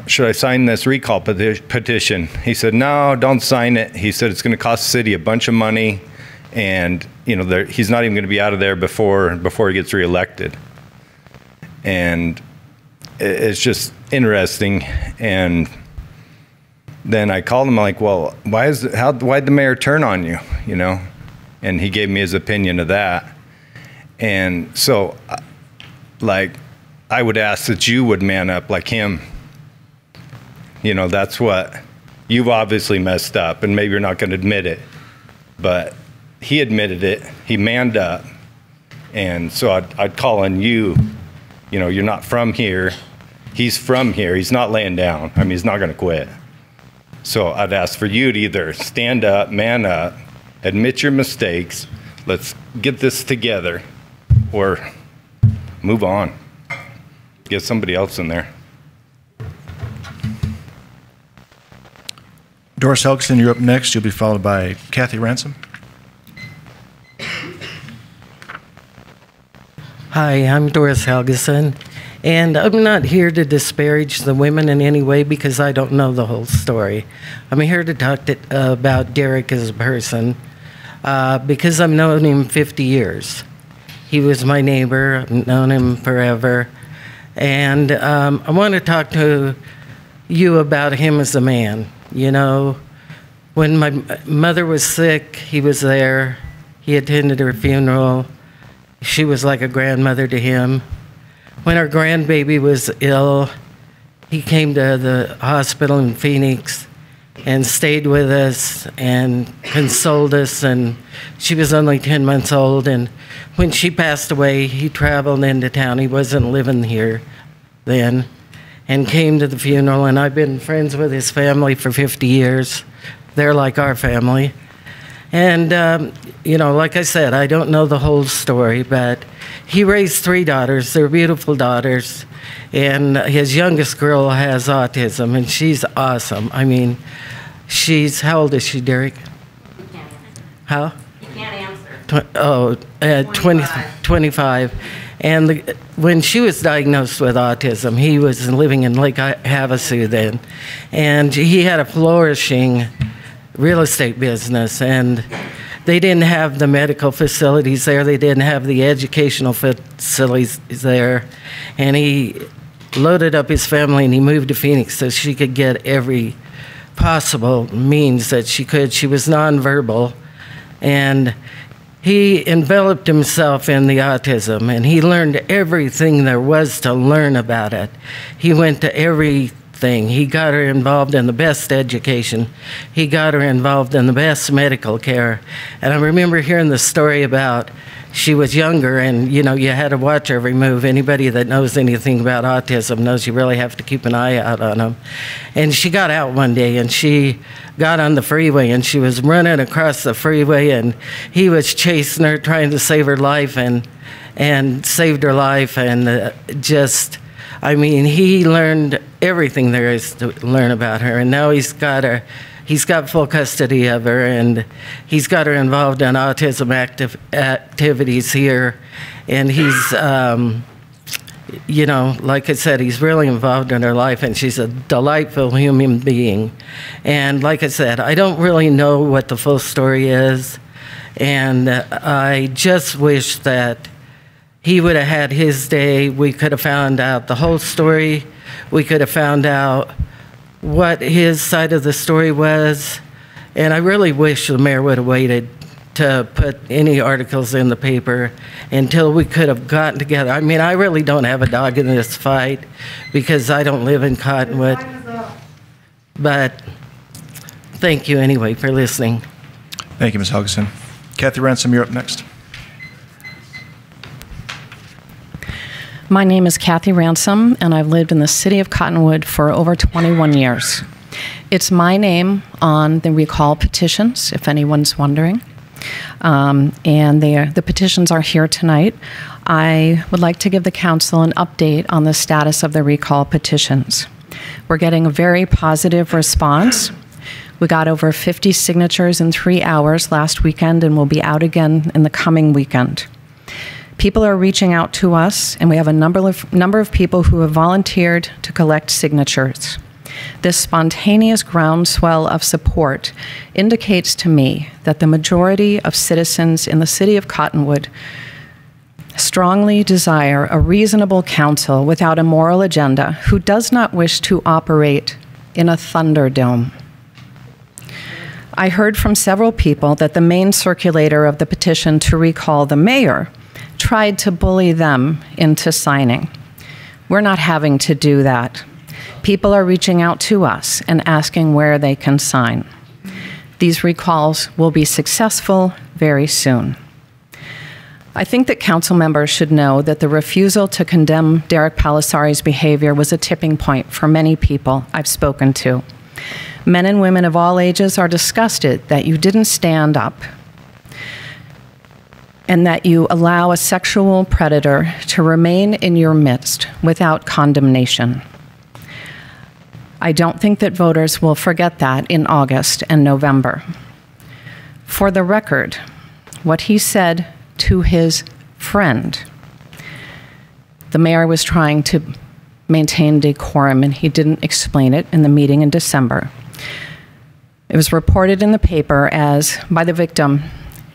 Should I sign this recall petition? He said, no, don't sign it. He said, it's going to cost the city a bunch of money. And, you know, he's not even going to be out of there before he gets reelected. And it's just interesting. And then I called him, I'm like, well, why'd the mayor turn on you, you know? And he gave me his opinion of that. And so, like, I would ask that you would man up like him. You know, that's what, you've obviously messed up, and maybe you're not going to admit it, but he admitted it, he manned up. And so I'd call on you, you know, you're not from here, he's from here, he's not laying down. I mean, he's not going to quit. So I'd ask for you to either stand up, man up, admit your mistakes, let's get this together, or move on. Get somebody else in there. Doris Helgeson, you're up next. You'll be followed by Kathy Ransom. Hi, I'm Doris Helgeson, And I'm not here to disparage the women in any way because I don't know the whole story. I'm here to talk about Derek as a person because I've known him 50 years. He was my neighbor. I've known him forever. And I want to talk to you about him as a man. You know, when my mother was sick, he was there. He attended her funeral. She was like a grandmother to him. When our grandbaby was ill, he came to the hospital in Phoenix and stayed with us and consoled us. And she was only 10 months old. And when she passed away, he traveled into town. He wasn't living here then, and came to the funeral. And I've been friends with his family for 50 years. They're like our family. And, you know, like I said, I don't know the whole story, but he raised 3 daughters. They're beautiful daughters. And his youngest girl has autism, and she's awesome. I mean, how old is she, Derek? How? You can't answer. 25. And when she was diagnosed with autism, he was living in Lake Havasu then. And he had a flourishing real estate business, and they didn't have the medical facilities there. They didn't have the educational facilities there. And he loaded up his family and he moved to Phoenix so she could get every possible means that she could. She was nonverbal, and he enveloped himself in the autism, and he learned everything there was to learn about it. He went to everything. He got her involved in the best education. He got her involved in the best medical care. And I remember hearing the story about she was younger, and you know, you had to watch every move. Anybody that knows anything about autism knows you really have to keep an eye out on them. And she got out one day and she got on the freeway, and she was running across the freeway, and he was chasing her, trying to save her life, and saved her life. And I mean, he learned everything there is to learn about her, and now he's got full custody of her, and he's got her involved in autism activities here, and he's, you know, like I said, he's really involved in her life, and she's a delightful human being. And like I said, I don't really know what the full story is, and I just wish that he would have had his day. We could have found out the whole story. We could have found out what his side of the story was. And I really wish the mayor would have waited to put any articles in the paper until we could have gotten together. I mean, I really don't have a dog in this fight because I don't live in Cottonwood. But thank you anyway for listening. Thank you, Ms. Helgeson. Kathy Ransom, you're up next. My name is Kathy Ransom, and I've lived in the city of Cottonwood for over 21 years. It's my name on the recall petitions, if anyone's wondering. And the petitions are here tonight. I would like to give the council an update on the status of the recall petitions. We're getting a very positive response. We got over 50 signatures in 3 hours last weekend, and we'll be out again in the coming weekend. People are reaching out to us, and we have a number of people who have volunteered to collect signatures. This spontaneous groundswell of support indicates to me that the majority of citizens in the city of Cottonwood strongly desire a reasonable council without a moral agenda who does not wish to operate in a thunderdome. I heard from several people that the main circulator of the petition to recall the mayor tried to bully them into signing. We're not having to do that. People are reaching out to us and asking where they can sign. These recalls will be successful very soon. I think that council members should know that the refusal to condemn Derek Palisari's behavior was a tipping point for many people I've spoken to. Men and women of all ages are disgusted that you didn't stand up and that you allow a sexual predator to remain in your midst without condemnation. I don't think that voters will forget that in August and November. For the record, what he said to his friend, the mayor was trying to maintain decorum, and he didn't explain it in the meeting in December. It was reported in the paper as, by the victim,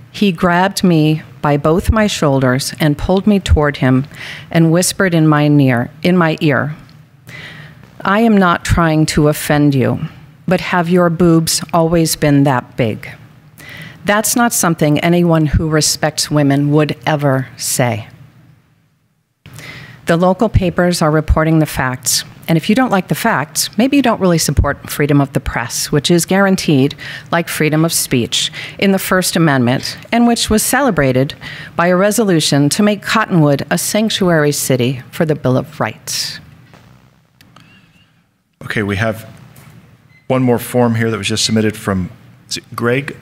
he grabbed me by both my shoulders and pulled me toward him and whispered in my ear, "I am not trying to offend you, but have your boobs always been that big?" That's not something anyone who respects women would ever say. The local papers are reporting the facts, and if you don't like the facts, maybe you don't really support freedom of the press, which is guaranteed, like freedom of speech, in the First Amendment, and which was celebrated by a resolution to make Cottonwood a sanctuary city for the Bill of Rights. Okay, we have one more form here that was just submitted from, is it Greg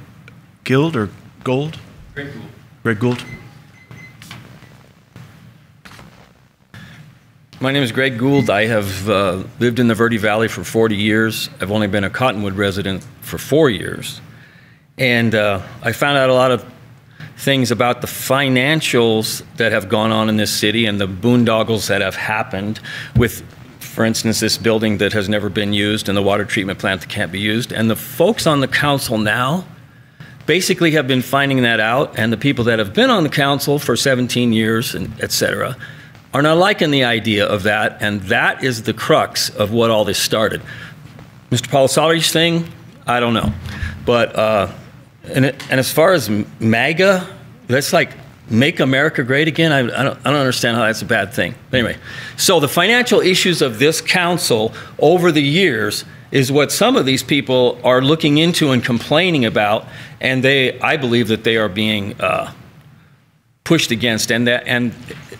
Guild or Gold? Greg Gould. Greg Gould. My name is Greg Gould. I have lived in the Verde Valley for 40 years. I've only been a Cottonwood resident for 4 years. And I found out a lot of things about the financials that have gone on in this city and the boondoggles that have happened with, for instance, this building that has never been used and the water treatment plant that can't be used. And the folks on the council now basically have been finding that out, and the people that have been on the council for 17 years, and et cetera, are not liking the idea of that, and that is the crux of what all this started. Mr. Polisari's thing, I don't know. But, and as far as MAGA, that's like make America great again. I don't understand how that's a bad thing. But anyway, so the financial issues of this council over the years is what some of these people are looking into and complaining about, and I believe that they are being pushed against, and it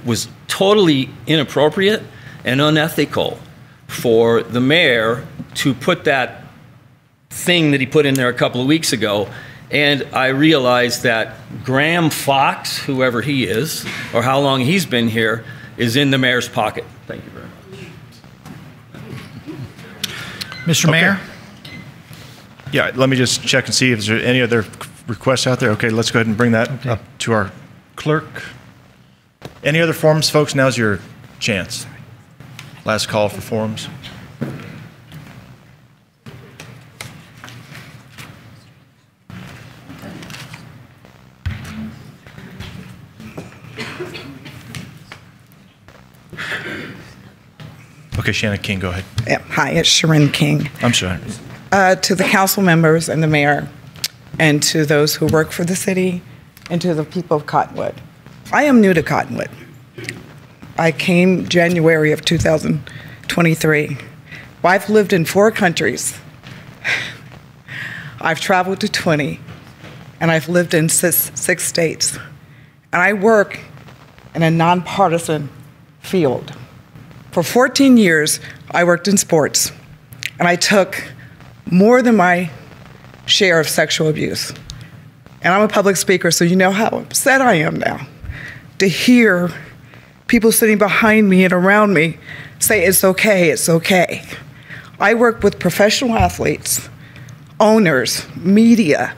was totally inappropriate and unethical for the mayor to put that thing that he put in there a couple of weeks ago. And I realized that Graham Fox, whoever he is, or how long he's been here, is in the mayor's pocket. Thank you very much. Mr. Mayor? Yeah, let me just check and see if there's any other requests out there. Okay, let's go ahead and bring that up to our clerk. Any other forms, folks? Now's your chance. Last call for forms. Okay, Shannon King, go ahead. Yeah, hi, it's Sharon King. I'm sorry. To the council members and the mayor, and to those who work for the city, and to the people of Cottonwood. I am new to Cottonwood. I came January of 2023. I've lived in 4 countries. I've traveled to 20, and I've lived in 6 states. And I work in a nonpartisan field. For 14 years, I worked in sports, and I took more than my share of sexual abuse. And I'm a public speaker, so you know how upset I am now to hear people sitting behind me and around me say, it's okay, it's okay. I work with professional athletes, owners, media,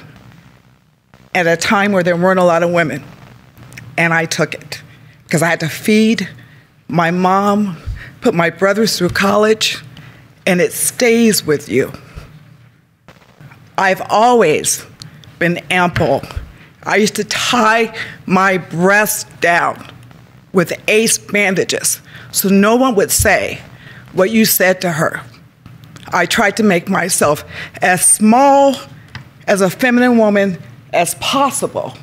at a time where there weren't a lot of women. And I took it, because I had to feed my mom, put my brothers through college, and it stays with you. I've always been ample. I used to tie my breasts down with ACE bandages so no one would say what you said to her. I tried to make myself as small as a feminine woman as possible.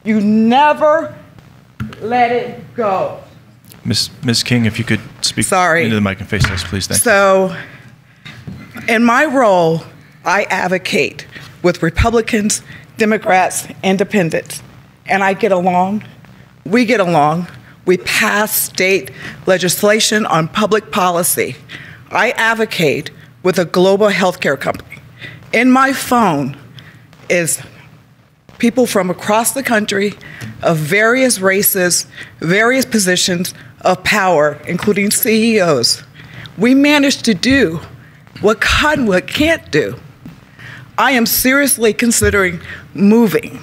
You never let it go. Ms. King, if you could speak into the mic and face us, please. Thank you. So, in my role, I advocate with Republicans, Democrats, Independents, and I get along. We get along. We pass state legislation on public policy. I advocate with a global healthcare company. In my phone is people from across the country of various races, various positions of power, including CEOs. We managed to do what Cottonwood can't do. I am seriously considering moving.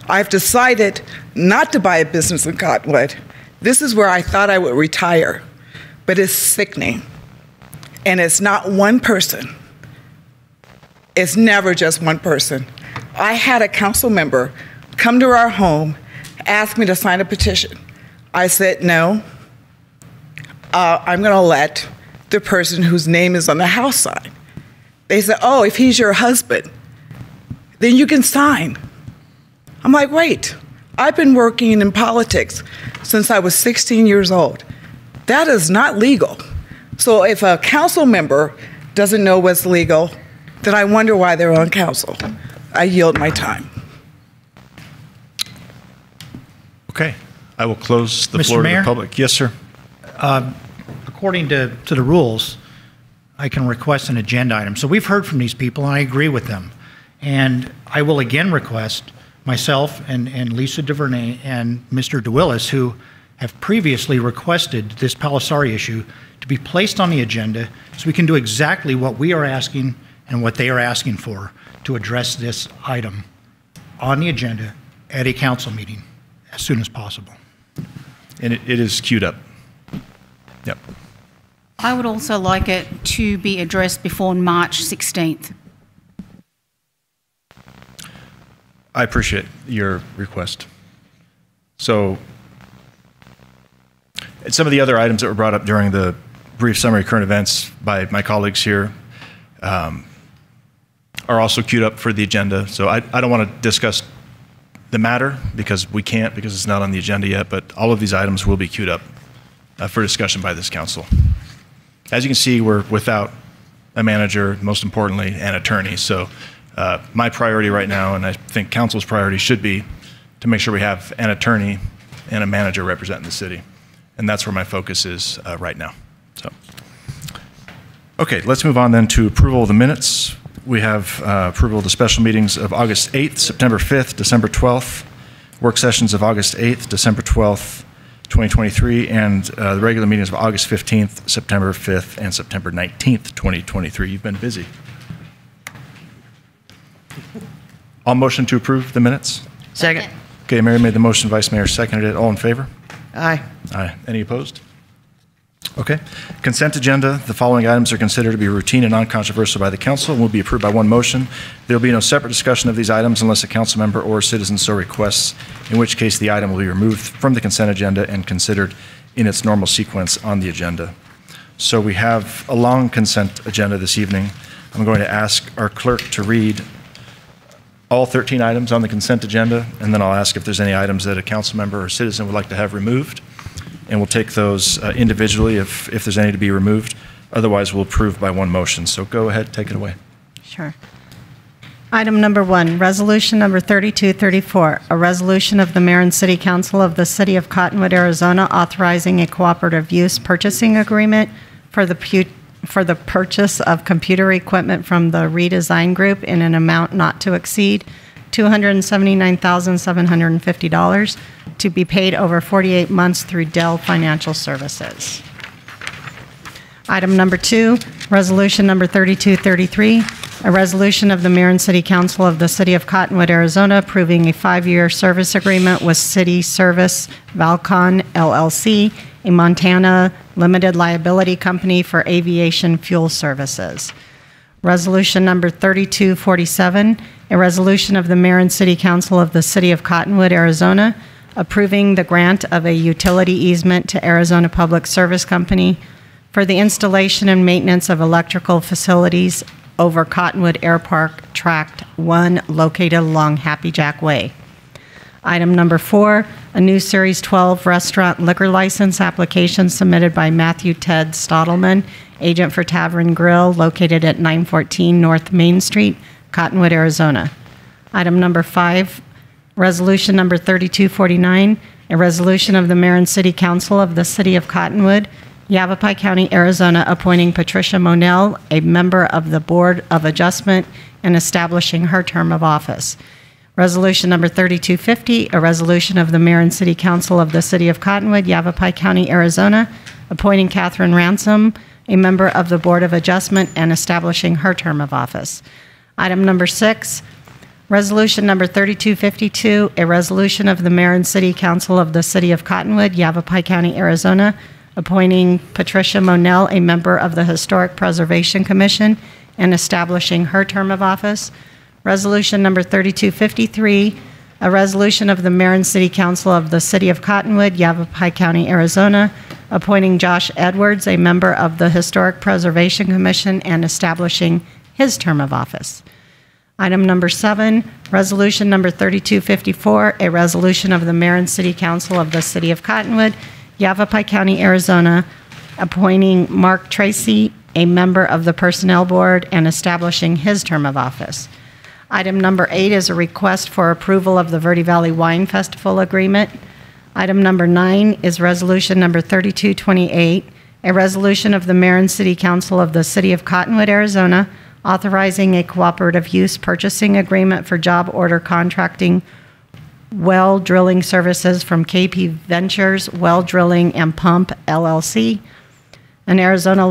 I've decided not to buy a business in Cottonwood This is where I thought I would retire, but it's sickening. And it's not one person. It's never just one person. I had a council member come to our home, ask me to sign a petition. I said, no, I'm gonna let the person whose name is on the house sign. They said, oh, if he's your husband, then you can sign. I'm like, wait, I've been working in politics since I was 16 years old. That is not legal. So if a council member doesn't know what's legal, then I wonder why they're on council. I yield my time. Okay, I will close the floor to the public. Yes, sir. According to the rules, I can request an agenda item. So we've heard from these people, and I agree with them. And I will again request myself and Lisa DuVernay and Mr. DeWillis, who have previously requested this Palisari issue to be placed on the agenda so we can do exactly what we are asking and what they are asking for to address this item on the agenda at a council meeting as soon as possible. And it is queued up. Yep. I would also like it to be addressed before March 16th. I appreciate your request. So, some of the other items that were brought up during the brief summary of current events by my colleagues here are also queued up for the agenda. So I don't want to discuss the matter because we can't, because it's not on the agenda yet, but all of these items will be queued up for discussion by this council. As you can see, we're without a manager, most importantly, an attorney. So my priority right now, and I think council's priority should be to make sure we have an attorney and a manager representing the city. And that's where my focus is right now. So, okay, let's move on then to approval of the minutes. We have approval of the special meetings of August 8th, September 5th, December 12th, work sessions of August 8th, December 12th, 2023, and the regular meetings of August 15th, September 5th, and September 19th, 2023. You've been busy. All motion to approve the minutes? Second. Okay, Mary made the motion, Vice Mayor seconded it. All in favor? Aye. Aye. Any opposed? Okay. Consent agenda. The following items are considered to be routine and non-controversial by the council and will be approved by one motion. There will be no separate discussion of these items unless a council member or a citizen so requests, in which case the item will be removed from the consent agenda and considered in its normal sequence on the agenda. So we have a long consent agenda this evening. I'm going to ask our clerk to read all 13 items on the consent agenda, and then I'll ask if there's any items that a council member or citizen would like to have removed. And we'll take those individually if there's any to be removed. Otherwise, we'll approve by one motion. So go ahead, take it away. Sure. Item number 1, resolution number 3234, a resolution of the Mayor and City Council of the City of Cottonwood, Arizona, authorizing a cooperative use purchasing agreement for the purchase of computer equipment from the Redesign Group in an amount not to exceed $279,750 to be paid over 48 months through Dell Financial Services. Item number 2, resolution number 3233, a resolution of the Mayor and City Council of the City of Cottonwood, Arizona, approving a 5-year service agreement with City Service Valcon, LLC, a Montana limited liability company for aviation fuel services. Resolution number 3247, a resolution of the Mayor and City Council of the City of Cottonwood, Arizona, approving the grant of a utility easement to Arizona Public Service Company for the installation and maintenance of electrical facilities over Cottonwood Air Park Tract 1 located along Happy Jack Way. Item number 4, a new Series 12 restaurant liquor license application submitted by Matthew Ted Stottleman, agent for Tavern Grill, located at 914 North Main Street, Cottonwood, Arizona. Item number 5, resolution number 3249, a resolution of the Mayor and City Council of the City of Cottonwood, Yavapai County, Arizona, appointing Patricia Monell, a member of the Board of Adjustment, and establishing her term of office. Resolution number 3250, a resolution of the Mayor and City Council of the City of Cottonwood, Yavapai County, Arizona, appointing Catherine Ransom, a member of the Board of Adjustment, and establishing her term of office. Item number 6, Resolution number 3252, a resolution of the Mayor and City Council of the City of Cottonwood, Yavapai County, Arizona, appointing Patricia Monell a member of the Historic Preservation Commission and establishing her term of office. Resolution number 3253, a resolution of the Mayor and City Council of the City of Cottonwood, Yavapai County, Arizona, appointing Josh Edwards a member of the Historic Preservation Commission and establishing his term of office. Item number 7, resolution number 3254, a resolution of the Mayor and City Council of the City of Cottonwood, Yavapai County, Arizona, appointing Mark Tracy a member of the Personnel Board and establishing his term of office. Item number 8 is a request for approval of the Verde Valley Wine Festival Agreement. Item number 9 is resolution number 3228, a resolution of the Mayor and City Council of the City of Cottonwood, Arizona, authorizing a cooperative use purchasing agreement for job order contracting well drilling services from KP Ventures Well Drilling and Pump LLC, an Arizona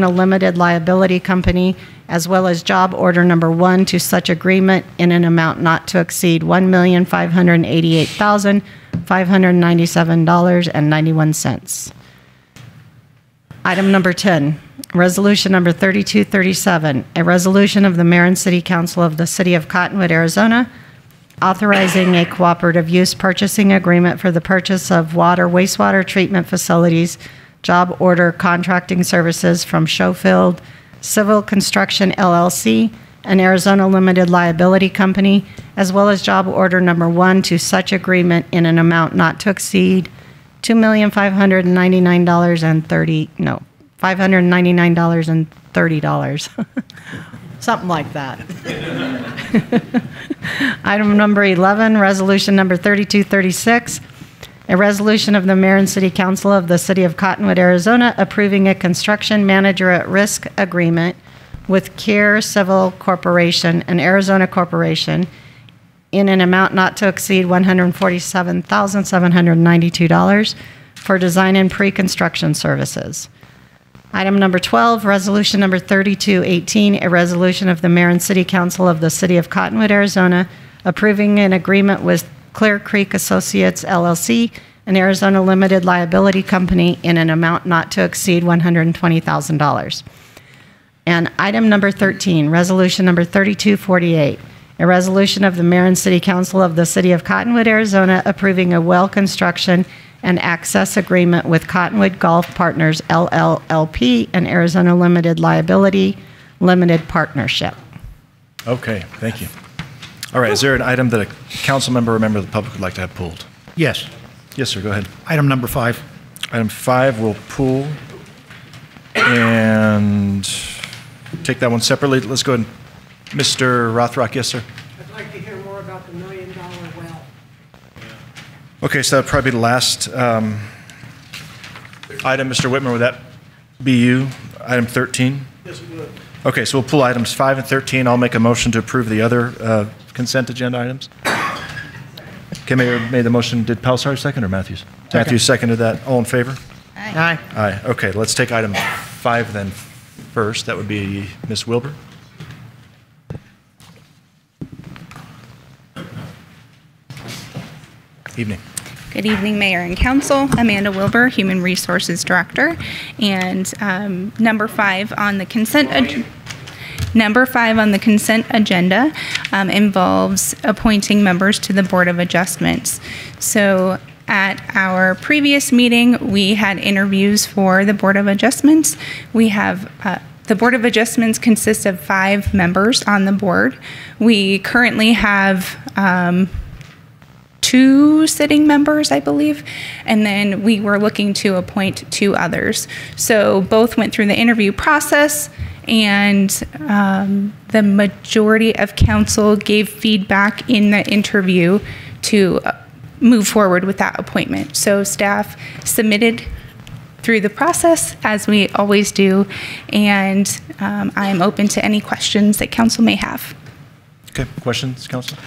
limited liability company, as well as job order number 1 to such agreement in an amount not to exceed $1,588,597.91. Item number 10, resolution number 3237, a resolution of the Mayor and City Council of the City of Cottonwood, Arizona, authorizing a cooperative use purchasing agreement for the purchase of wastewater treatment facilities, job order contracting services from Schofield Civil Construction LLC, an Arizona limited liability company, as well as job order number 1 to such agreement in an amount not to exceed $599.30. Something like that. Item number 11, resolution number 3236, a resolution of the Mayor and City Council of the City of Cottonwood, Arizona, approving a construction manager at risk agreement with Care Civil Corporation, an Arizona corporation, in an amount not to exceed $147,792 for design and pre-construction services. Item number 12, resolution number 3218, a resolution of the Mayor and City Council of the City of Cottonwood, Arizona, approving an agreement with Clear Creek Associates LLC, an Arizona limited liability company, in an amount not to exceed $120,000. And item number 13, resolution number 3248, a resolution of the Mayor and City Council of the City of Cottonwood, Arizona, approving a well construction and access agreement with Cottonwood Golf Partners LLLP, an Arizona limited liability limited partnership. Okay, thank you. All right, is there an item that a council member or member of the public would like to have pulled? Yes. Yes, sir, go ahead. Item number 5. Item 5 we'll pull and take that one separately. Let's go ahead. Mr. Rothrock, yes, sir. I'd like to hear more about the $1 million well. Okay, so that'd probably be the last item. Mr. Whitmer, would that be you? Item 13? Yes, it would. Okay, so we'll pull items 5 and 13. I'll make a motion to approve the other consent agenda items. Okay, Mayor made the motion. Did Pelsar second or Matthews? Second. Matthews seconded that. All in favor? Aye. Aye. Okay, let's take item 5 then first. That would be Ms. Wilbur. Evening. Good evening, Mayor and Council. Amanda Wilbur, Human Resources Director. And number 5 on the consent agenda involves appointing members to the Board of Adjustments. So at our previous meeting, we had interviews for the Board of Adjustments. We have the Board of Adjustments consists of 5 members on the board. We currently have 2 sitting members, I believe, and then we were looking to appoint 2 others. So both went through the interview process, and the majority of council gave feedback in the interview to move forward with that appointment. So staff submitted through the process, as we always do, and I am open to any questions that council may have. Okay, questions, council?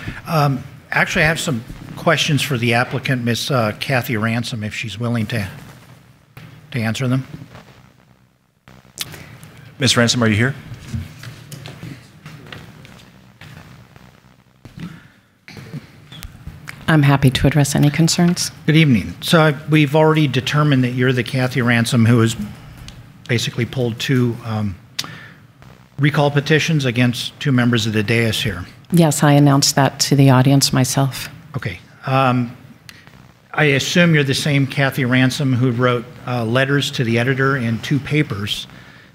Actually, I have some questions for the applicant, Ms. Kathy Ransom, if she's willing to answer them. Ms. Ransom, are you here? I'm happy to address any concerns. Good evening. So we've already determined that you're the Kathy Ransom who has basically pulled 2 recall petitions against 2 members of the dais here. Yes, I announced that to the audience myself. Okay. I assume you're the same Kathy Ransom who wrote letters to the editor in 2 papers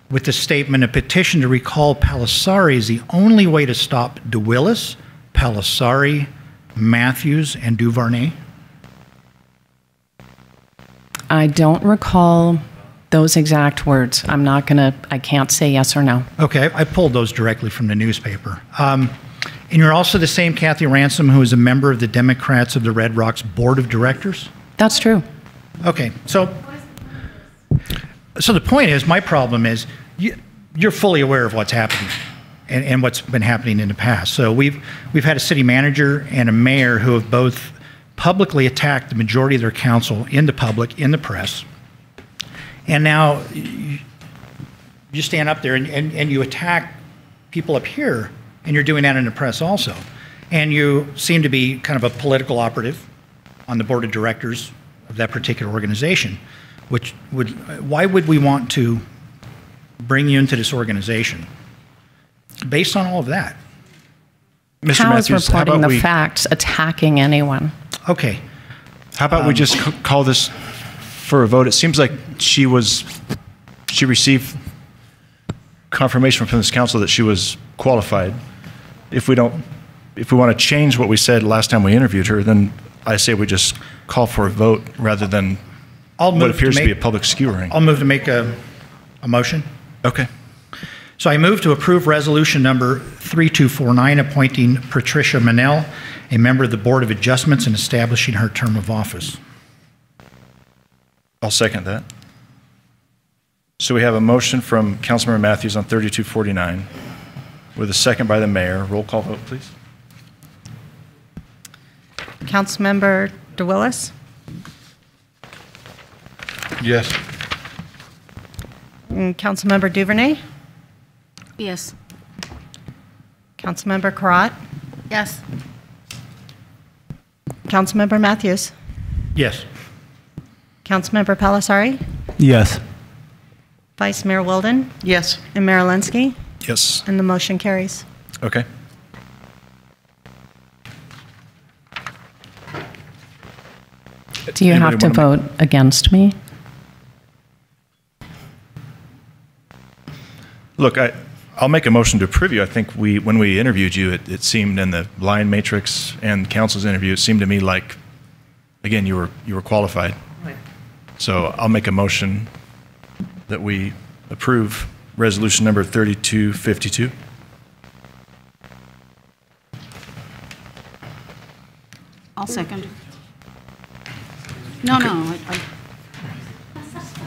with the statement, a petition to recall Palisari is the only way to stop DeWillis, Palisari, Matthews, and Duvernay? I don't recall those exact words. I can't say yes or no. Okay, I pulled those directly from the newspaper. And you're also the same Kathy Ransom who is a member of the Democrats of the Red Rocks Board of Directors? That's true. Okay, so the point is, my problem is, you're fully aware of what's happening and what's been happening in the past. So we've had a city manager and a mayor who have both publicly attacked the majority of their council in the public, in the press. And now you stand up there and you attack people up here, and you're doing that in the press also. And you seem to be kind of a political operative on the board of directors of that particular organization, why would we want to bring you into this organization based on all of that? Mr. How Matthews, is reporting the facts attacking anyone? Okay. How about we just call this for a vote? It seems like she received confirmation from this council that she was qualified. If we want to change what we said last time we interviewed her, then I say we just call for a vote rather than what appears to be a public skewering. I'll move to make a motion. Okay. So I move to approve resolution number 3249, appointing Patricia Manel, a member of the Board of Adjustments, and establishing her term of office. I'll second that. So we have a motion from Councilmember Matthews on 3249 with a second by the mayor. Roll call vote, please. Councilmember DeWillis? Yes. Councilmember Duvernay? Yes. Councilmember Karat? Yes. Councilmember Matthews? Yes. Councilmember Palisari? Yes. Vice Mayor Wilden? Yes. And Mayor Linsky? Yes. And the motion carries. Okay. Do you have to vote against me? Look, I'll make a motion to approve you. I think when we interviewed you, it seemed in the line matrix and council's interview, it seemed to me like, again, you were qualified. Right. So I'll make a motion that we approve resolution number 3252. I'll second. No, no, I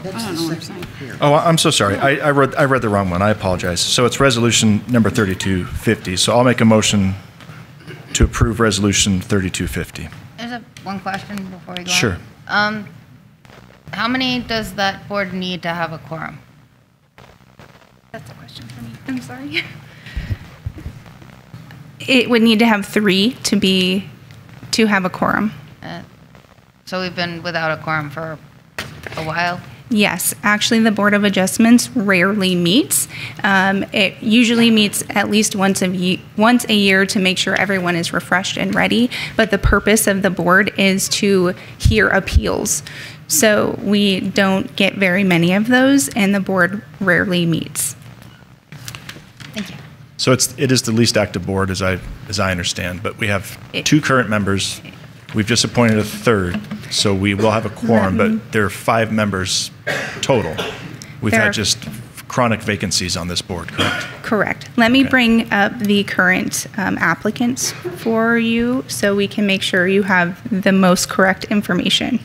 don't know what I'm saying. Oh, I'm so sorry. I read the wrong one. I apologize. So it's resolution number 3250. So I'll make a motion to approve resolution 3250. There's one question before we go Sure. on. How many does that board need to have a quorum? That's a question for me. I'm sorry. It would need to have 3 to have a quorum. So we've been without a quorum for a while? Yes, actually the Board of Adjustments rarely meets. It usually meets at least once a year to make sure everyone is refreshed and ready, but the purpose of the board is to hear appeals. So we don't get very many of those, and the board rarely meets. Thank you. So it is the least active board, as I understand, but we have 2 current members. We've just appointed a 3rd, so we will have a quorum, but there are 5 members total. We've had just chronic vacancies on this board, correct? Correct. Let me bring up the current applicants for you so we can make sure you have the most correct information.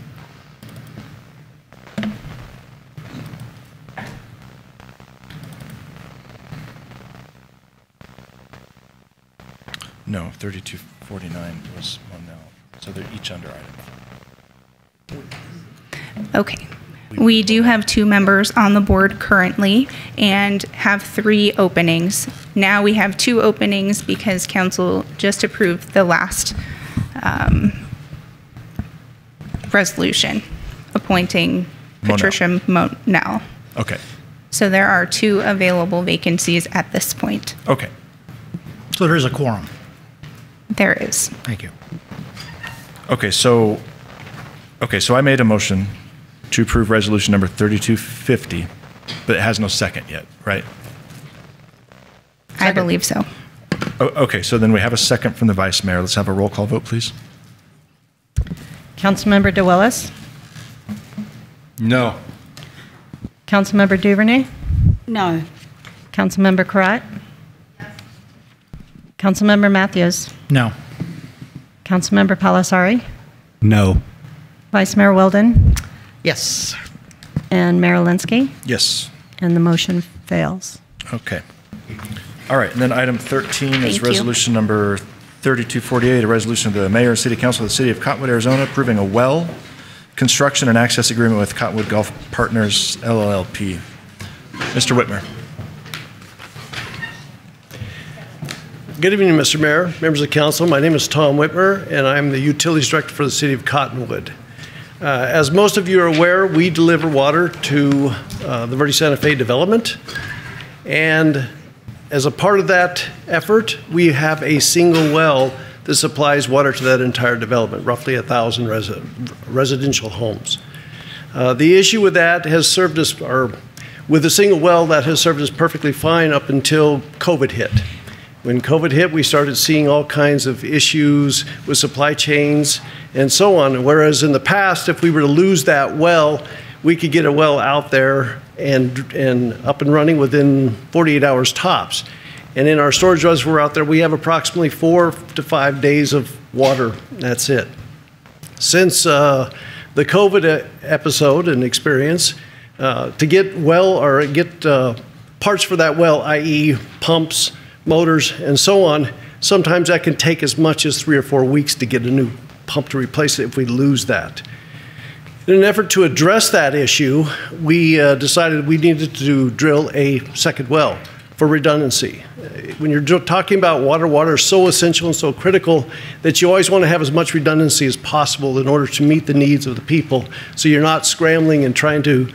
No, 3249 was one no. So they're each under item. Okay. We do have 2 members on the board currently and have 3 openings. Now we have 2 openings because council just approved the last resolution appointing Monell. Patricia Monell. Okay. So there are 2 available vacancies at this point. Okay. So there's a quorum. There is. Thank you. Okay, so I made a motion to approve resolution number 3250, but it has no second yet, right? I believe so. Okay, so then we have a second from the vice mayor. Let's have a roll call vote, please. Councilmember DeWillis? No. Councilmember Duvernay? No. Councilmember Karat? Councilmember Matthews? No. Councilmember Palasari? No. Vice Mayor Weldon? Yes. And Mayor Linsky? Yes. And the motion fails. Okay. All right, and then item 13 Thank is you. resolution number 3248, a resolution of the mayor and city council of the city of Cottonwood, Arizona, approving a well construction and access agreement with Cottonwood Golf Partners, LLP. Mr. Whitmer. Good evening, Mr. Mayor, members of council. My name is Tom Whitmer, and I'm the Utilities Director for the City of Cottonwood. As most of you are aware, we deliver water to the Verde Santa Fe development, and as a part of that effort, we have a single well that supplies water to that entire development, roughly 1,000 residential homes. The issue with that has served us, or with a single well, that has served us perfectly fine up until COVID hit. When COVID hit, we started seeing all kinds of issues with supply chains and so on. Whereas in the past, if we were to lose that well, we could get a well out there and up and running within 48 hours tops. And in our storage reservoir out there, we have approximately 4 to 5 days of water. That's it. Since the COVID episode and experience, to get well or get parts for that well, i.e. pumps, motors, and so on, sometimes that can take as much as 3 or 4 weeks to get a new pump to replace it if we lose that. In an effort to address that issue, we decided we needed to drill a second well for redundancy. When you're talking about water, water is so essential and so critical that you always want to have as much redundancy as possible in order to meet the needs of the people, so you're not scrambling and trying to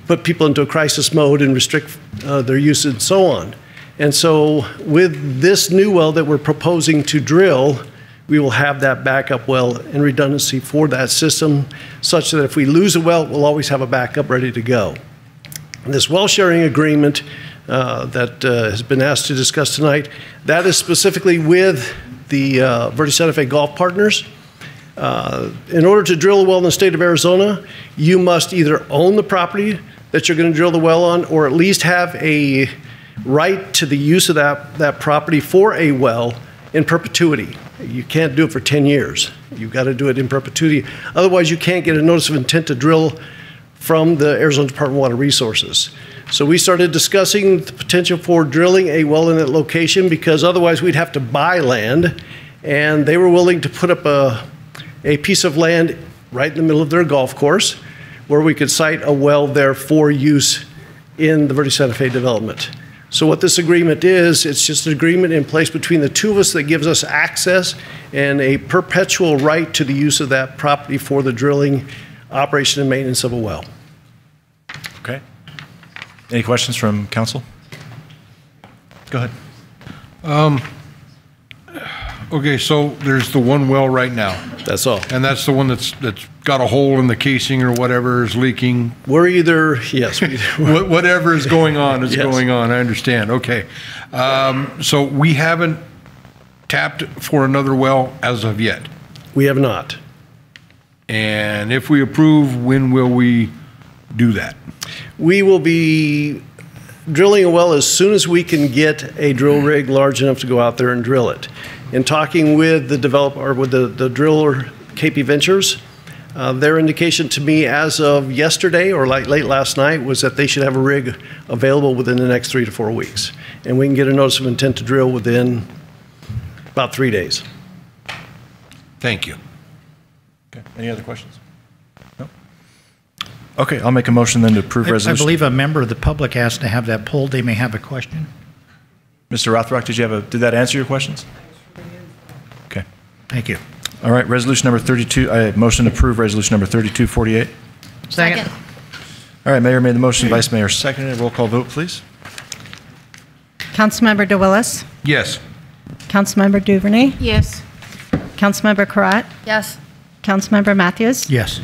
put people into a crisis mode and restrict their use and so on. And so with this new well that we're proposing to drill, we will have that backup well and redundancy for that system, such that if we lose a well, we'll always have a backup ready to go. This well sharing agreement that has been asked to discuss tonight, that is specifically with the Verde Santa Fe Golf Partners. In order to drill a well in the state of Arizona, you must either own the property that you're going to drill the well on, or at least have a right to the use of that property for a well in perpetuity. You can't do it for 10 years. You've got to do it in perpetuity. Otherwise, you can't get a notice of intent to drill from the Arizona Department of Water Resources. So we started discussing the potential for drilling a well in that location, because otherwise we'd have to buy land, and they were willing to put up a piece of land right in the middle of their golf course where we could site a well there for use in the Verde Santa Fe development. So what this agreement is, it's just an agreement in place between the two of us that gives us access and a perpetual right to the use of that property for the drilling, operation, and maintenance of a well. Okay. Any questions from council? Go ahead. Okay, so there's the one well right now. That's all. And that's the one that's got a hole in the casing or whatever is leaking. We're either, yes. Whatever is going on is Yes. going on. I understand. Okay. So we haven't tapped for another well as of yet. We have not. And if we approve, when will we do that? We will be drilling a well as soon as we can get a drill rig large enough to go out there and drill it. In talking with the developer, or with the driller, KP Ventures, their indication to me as of yesterday or like late last night was that they should have a rig available within the next 3 to 4 weeks. And we can get a notice of intent to drill within about 3 days. Thank you. Okay. Any other questions? No? Okay, I'll make a motion then to approve resolution. I believe a member of the public asked to have that pulled. They may have a question. Mr. Rothrock, did that answer your questions? Okay. Thank you. All right, resolution number 32, I motion to approve resolution number 3248. Second. All right, Mayor made the motion, Vice Mayor seconded. Roll call vote, please. Councilmember DeWillis. Yes. Councilmember Duvernay. Yes. Councilmember Karat. Yes. Councilmember Matthews. Yes.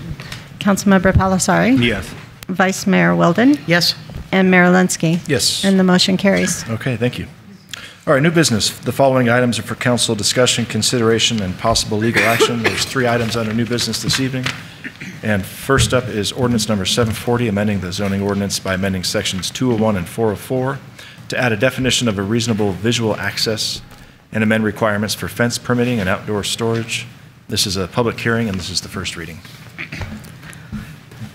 Councilmember Palasari. Yes. Vice Mayor Weldon. Yes. And Mayor Linsky. Yes. And the motion carries. Okay, thank you. All right, new business. The following items are for council discussion, consideration, and possible legal action. There's 3 items under new business this evening. And first up is ordinance number 740, amending the zoning ordinance by amending sections 201 and 404 to add a definition of a reasonable visual access and amend requirements for fence permitting and outdoor storage. This is a public hearing, and this is the first reading.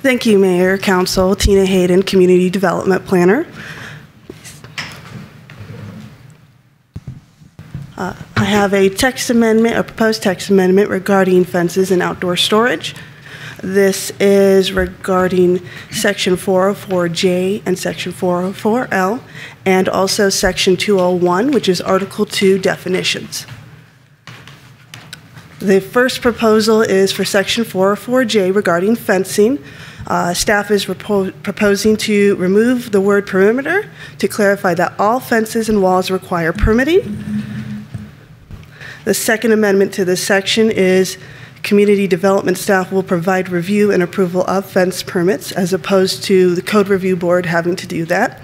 Thank you, Mayor, Council. Tina Hayden, Community Development Planner. I have a text amendment, a proposed text amendment regarding fences and outdoor storage. This is regarding Section 404J and Section 404L, and also Section 201, which is Article 2 definitions. The first proposal is for Section 404J regarding fencing. Staff is proposing to remove the word perimeter to clarify that all fences and walls require permitting. The second amendment to this section is community development staff will provide review and approval of fence permits as opposed to the code review board having to do that.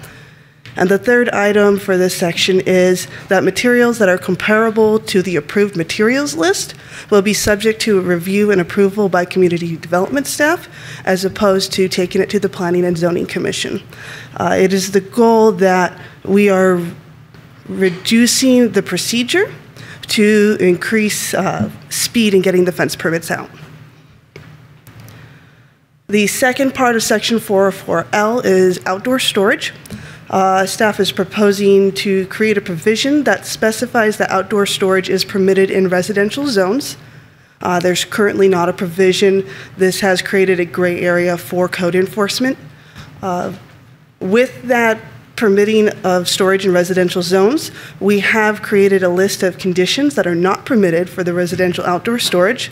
And the third item for this section is that materials that are comparable to the approved materials list will be subject to a review and approval by community development staff as opposed to taking it to the Planning and Zoning Commission. It is the goal that we are reducing the procedure to increase speed in getting the fence permits out. The second part of Section 404L is outdoor storage. Staff is proposing to create a provision that specifies that outdoor storage is permitted in residential zones. There's currently not a provision. This has created a gray area for code enforcement. With that permitting of storage in residential zones, we have created a list of conditions that are not permitted for the residential outdoor storage.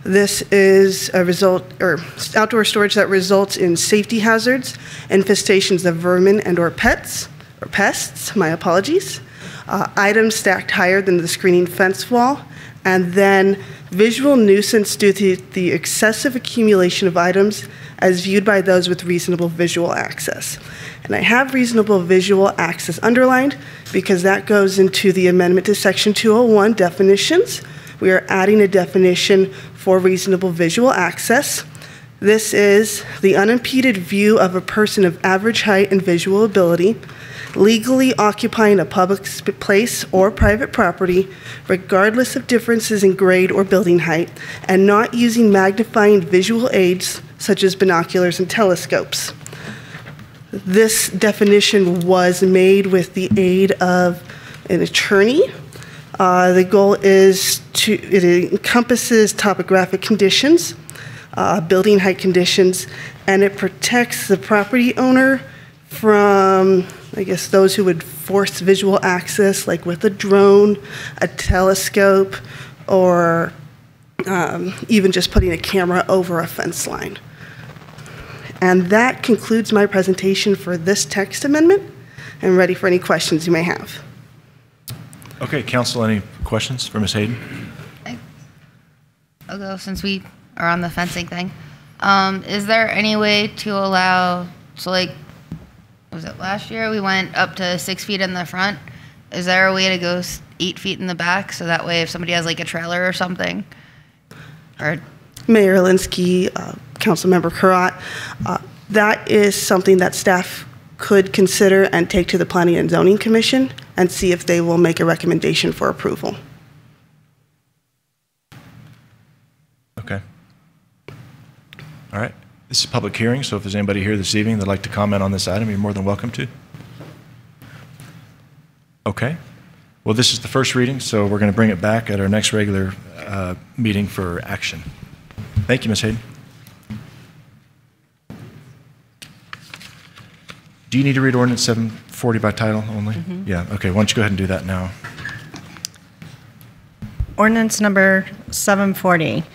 This is a result, or outdoor storage that results in safety hazards, infestations of vermin and or pests, my apologies, items stacked higher than the screening fence wall, and then visual nuisance due to the excessive accumulation of items as viewed by those with reasonable visual access. And I have reasonable visual access underlined because that goes into the amendment to Section 201 definitions. We are adding a definition for reasonable visual access. This is the unimpeded view of a person of average height and visual ability, legally occupying a public place or private property, regardless of differences in grade or building height, and not using magnifying visual aids such as binoculars and telescopes. This definition was made with the aid of an attorney. The goal is it encompasses topographic conditions, building height conditions, and it protects the property owner from, I guess, those who would force visual access, like with a drone, a telescope, or even just putting a camera over a fence line. And that concludes my presentation for this text amendment. I'm ready for any questions you may have. Okay, Council, any questions for Ms. Hayden? I'll go since we are on the fencing thing. Is there any way to allow, so like, was it last year we went up to 6 feet in the front? Is there a way to go 8 feet in the back so that way if somebody has like a trailer or something? Or Mayor Linsky, Councilmember Karat, that is something that staff could consider and take to the Planning and Zoning Commission and see if they will make a recommendation for approval. Okay. All right. This is a public hearing, so if there's anybody here this evening that'd like to comment on this item, you're more than welcome to. Okay. Well, this is the first reading, so we're going to bring it back at our next regular meeting for action. Thank you, Ms. Hayden. Do you need to read ordinance 740 by title only? Mm-hmm. Yeah, okay, why don't you go ahead and do that now. Ordinance number 740,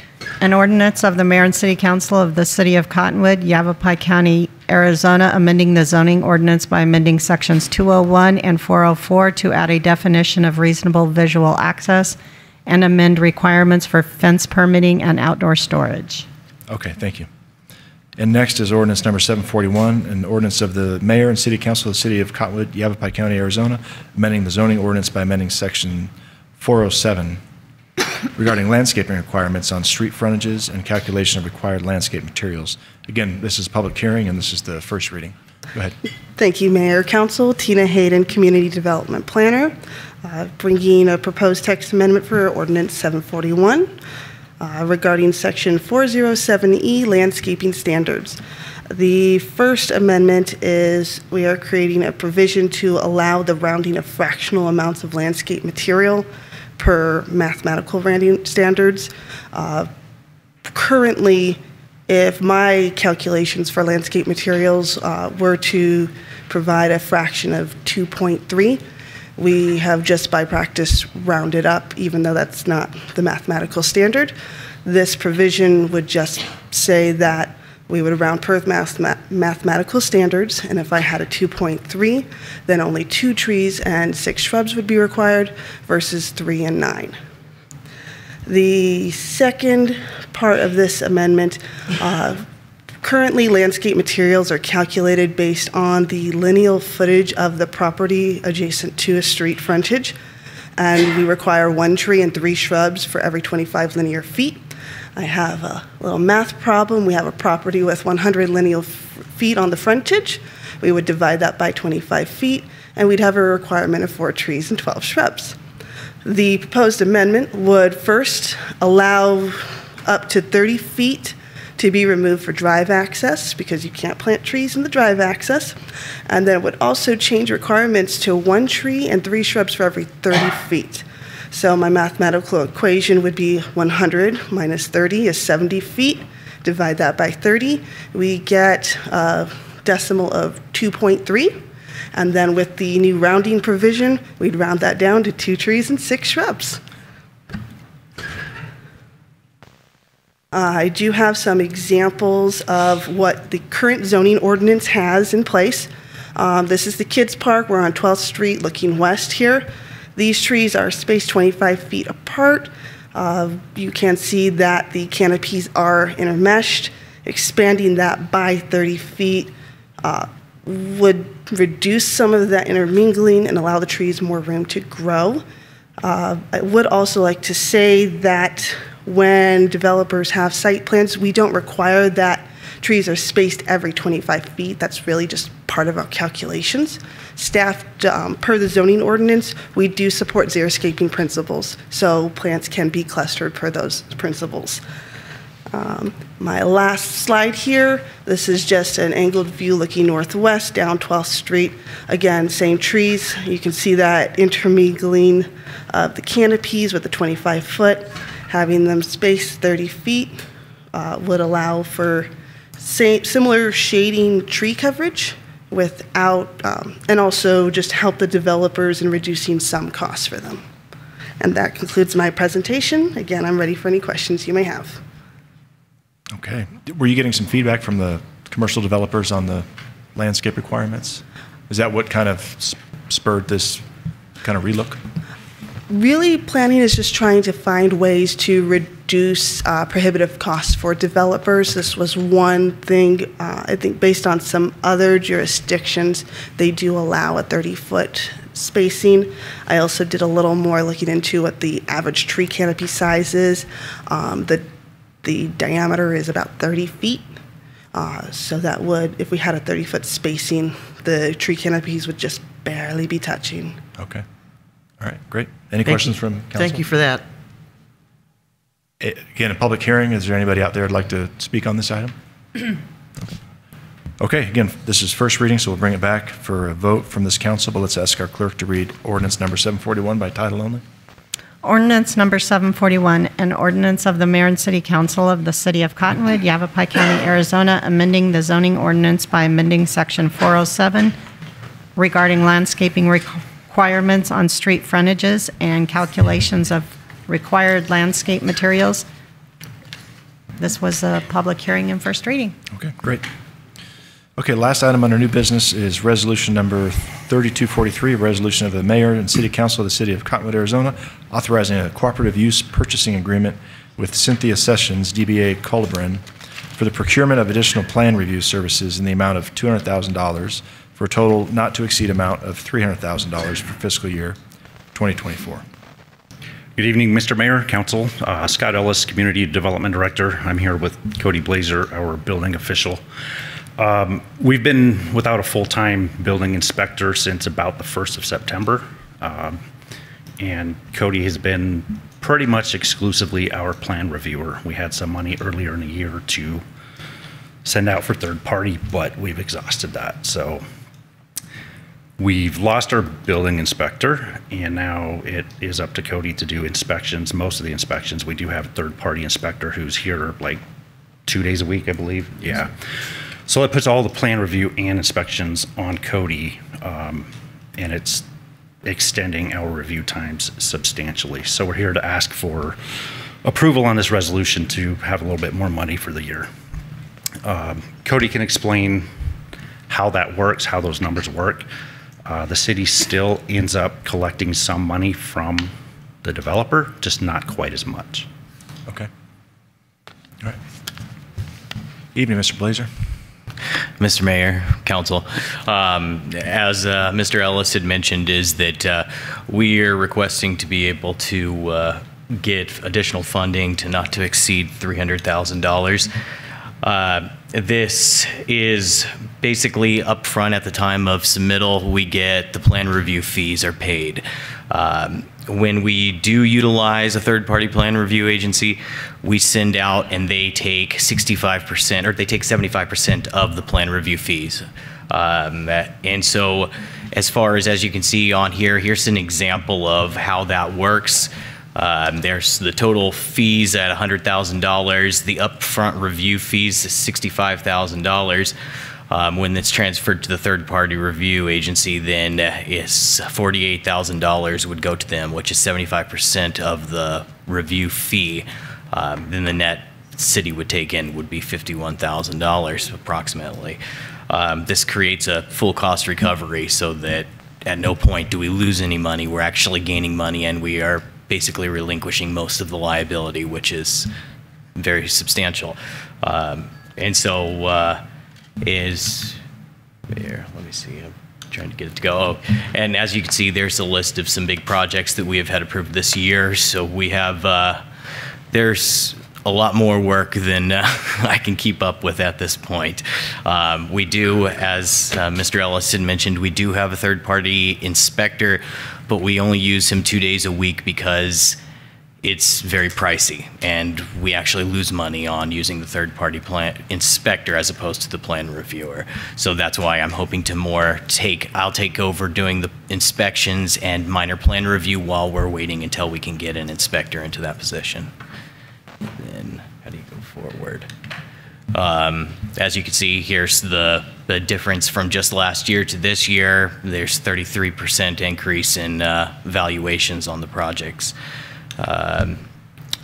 an ordinance of the Mayor and City Council of the City of Cottonwood, Yavapai County, Arizona, amending the zoning ordinance by amending sections 201 and 404 to add a definition of reasonable visual access and amend requirements for fence permitting and outdoor storage. Okay, thank you. And next is ordinance number 741, an ordinance of the Mayor and City Council of the City of Cottonwood, Yavapai County, Arizona, amending the zoning ordinance by amending section 407 regarding landscaping requirements on street frontages and calculation of required landscape materials. Again, this is a public hearing, and this is the first reading. Go ahead. Thank you, Mayor, Council. Tina Hayden, Community Development Planner, bringing a proposed text amendment for Ordinance 741 regarding Section 407E, Landscaping Standards. The first amendment is we are creating a provision to allow the rounding of fractional amounts of landscape material per mathematical rounding standards. Currently, if my calculations for landscape materials were to provide a fraction of 2.3, we have just by practice rounded up, even though that's not the mathematical standard. This provision would just say that we would round per mathematical standards, and if I had a 2.3, then only 2 trees and 6 shrubs would be required versus 3 and 9. The second part of this amendment, currently landscape materials are calculated based on the lineal footage of the property adjacent to a street frontage, and we require 1 tree and 3 shrubs for every 25 linear feet. I have a little math problem. We have a property with 100 lineal feet on the frontage. We would divide that by 25 feet, and we'd have a requirement of 4 trees and 12 shrubs. The proposed amendment would first allow up to 30 feet to be removed for drive access, because you can't plant trees in the drive access, and then it would also change requirements to 1 tree and 3 shrubs for every 30 feet. So my mathematical equation would be 100 minus 30 is 70 feet. Divide that by 30, we get a decimal of 2.3. And then with the new rounding provision, we'd round that down to 2 trees and 6 shrubs. I do have some examples of what the current zoning ordinance has in place. This is the kids' park. We're on 12th Street looking west here. These trees are spaced 25 feet apart. You can see that the canopies are intermeshed. Expanding that by 30 feet would reduce some of that intermingling and allow the trees more room to grow. I would also like to say that when developers have site plans, we don't require that trees are spaced every 25 feet. That's really just part of our calculations. Staff, per the zoning ordinance, we do support xeriscaping principles, so plants can be clustered per those principles. My last slide here, this is just an angled view looking northwest down 12th Street. Again, same trees. You can see that intermingling of the canopies with the 25-foot. Having them spaced 30 feet would allow for similar shading tree coverage without, and also just help the developers in reducing some costs for them. And that concludes my presentation. Again, I'm ready for any questions you may have. Okay. Were you getting some feedback from the commercial developers on the landscape requirements? Is that what kind of spurred this kind of relook? Really, planning is just trying to find ways to reduce prohibitive costs for developers. This was one thing, I think based on some other jurisdictions, they do allow a 30-foot spacing. I also did a little more looking into what the average tree canopy size is. The diameter is about 30 feet. So that would, if we had a 30-foot spacing, the tree canopies would just barely be touching. Okay. All right, great. Any questions from council? Thank you for that. Again, a public hearing. Is there anybody out there who'd like to speak on this item? Okay, again, this is first reading, so we'll bring it back for a vote from this council, but let's ask our clerk to read ordinance number 741 by title only. Ordinance number 741, an ordinance of the Mayor and City Council of the City of Cottonwood, Yavapai County, Arizona, amending the zoning ordinance by amending section 407 regarding landscaping requirements on street frontages and calculations of required landscape materials. This was a public hearing and first reading. Okay, great. Okay, last item under new business is resolution number 3243, a resolution of the mayor and city council of the city of Cottonwood, Arizona, authorizing a cooperative use purchasing agreement with Cynthia Sessions, DBA Culebrin, for the procurement of additional plan review services in the amount of $200,000 for a total not to exceed amount of $300,000 for fiscal year 2024. Good evening, Mr. Mayor, Council. Scott Ellis, Community Development Director. I'm here with Cody Blazer, our building official. We've been without a full-time building inspector since about the 1st of September. And Cody has been pretty much exclusively our plan reviewer. We had some money earlier in the year to send out for third party, but we've exhausted that. So we've lost our building inspector, and now it is up to Cody to do inspections. Most of the inspections, we do have a third party inspector who's here like 2 days a week, I believe. Yeah. So it puts all the plan review and inspections on Cody, and it's extending our review times substantially. So we're here to ask for approval on this resolution to have a little bit more money for the year. Cody can explain how that works, how those numbers work. The city still ends up collecting some money from the developer, just not quite as much. Okay. All right. Evening, Mr. Blazer. Mr. Mayor, Council, as Mr. Ellis had mentioned, is that we are requesting to be able to get additional funding to not to exceed $300,000. This is basically upfront at the time of submittal. We get the plan review fees are paid. When we do utilize a third-party plan review agency, we send out and they take 65%, or they take 75% of the plan review fees. And so as far as you can see on here, here's an example of how that works. There's the total fees at $100,000. The upfront review fees is $65,000. When it's transferred to the third-party review agency, then it's $48,000 would go to them, which is 75% of the review fee. Then the net city would take in would be $51,000 approximately. This creates a full cost recovery so that at no point do we lose any money. We're actually gaining money, and we are basically relinquishing most of the liability, which is very substantial. And so is here, let me see, I'm trying to get it to go. Oh, and as you can see, there's a list of some big projects that we have had approved this year. So we have, there's a lot more work than I can keep up with at this point. We do, as Mr. Ellis had mentioned, we do have a third-party inspector, but we only use him 2 days a week because it's very pricey, and we actually lose money on using the third-party plan inspector as opposed to the plan reviewer. So that's why I'm hoping to I'll take over doing the inspections and minor plan review while we're waiting until we can get an inspector into that position. Then how do you go forward? As you can see, here's the difference from just last year to this year. There's 33% increase in valuations on the projects.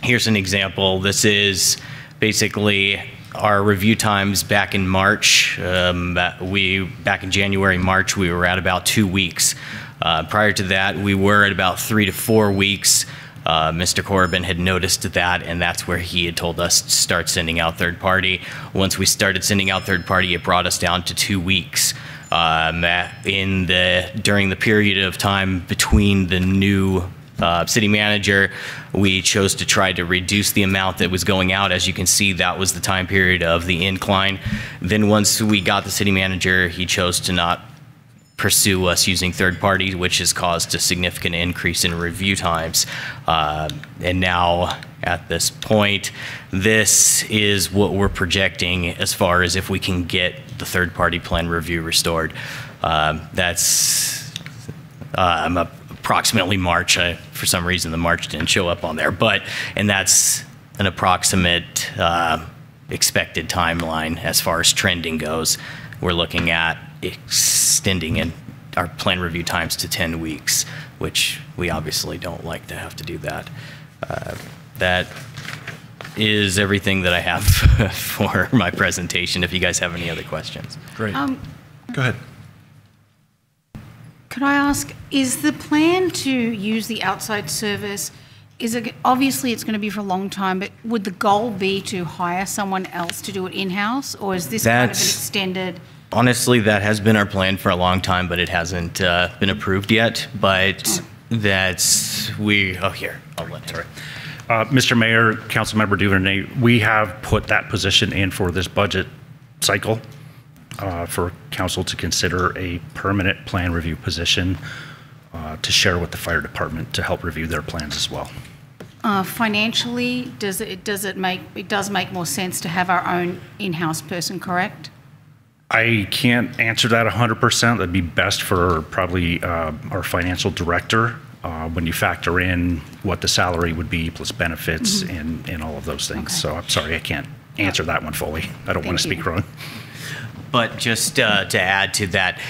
Here's an example. This is basically our review times back in March. Back in January, March, we were at about 2 weeks. Prior to that, we were at about 3 to 4 weeks. Mr. Corbin had noticed that, and that's where he had told us to start sending out third party. Once we started sending out third party, it brought us down to 2 weeks. During the period of time between the new city manager, we chose to try to reduce the amount that was going out. As you can see, that was the time period of the incline. Then once we got the city manager, he chose to not pursue us using third parties, which has caused a significant increase in review times. And now at this point, this is what we're projecting as far as if we can get the third party plan review restored. That's approximately March. For some reason, the March didn't show up on there, and that's an approximate expected timeline as far as trending goes. We're looking at extending our plan review times to 10 weeks, which we obviously don't like to have to do that. That is everything that I have for my presentation, if you guys have any other questions. Great. Go ahead. Could I ask, is the plan to use the outside service, obviously it's going to be for a long time, but would the goal be to hire someone else to do it in-house, or is this kind of an extended? Honestly, that has been our plan for a long time, but it hasn't been approved yet. But here, I'll let him. Mr. Mayor, Councilmember Duvernay, we have put that position in for this budget cycle for council to consider a permanent plan review position to share with the fire department to help review their plans as well. Financially, it does make more sense to have our own in-house person, correct? I can't answer that 100%. That'd be best for probably our financial director when you factor in what the salary would be plus benefits and all of those things. Okay. So I'm sorry, I can't answer that one fully. I don't want to speak wrong. But just to add to that,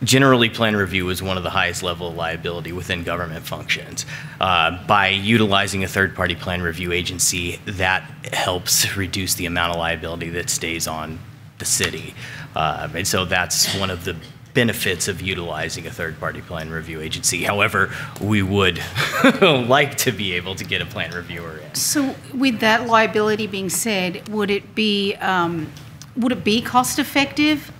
generally plan review is one of the highest level of liability within government functions. By utilizing a third-party plan review agency, that helps reduce the amount of liability that stays on the city. And so that's one of the benefits of utilizing a third-party plan review agency. However, we would like to be able to get a plan reviewer in. So with that liability being said, would it be cost effective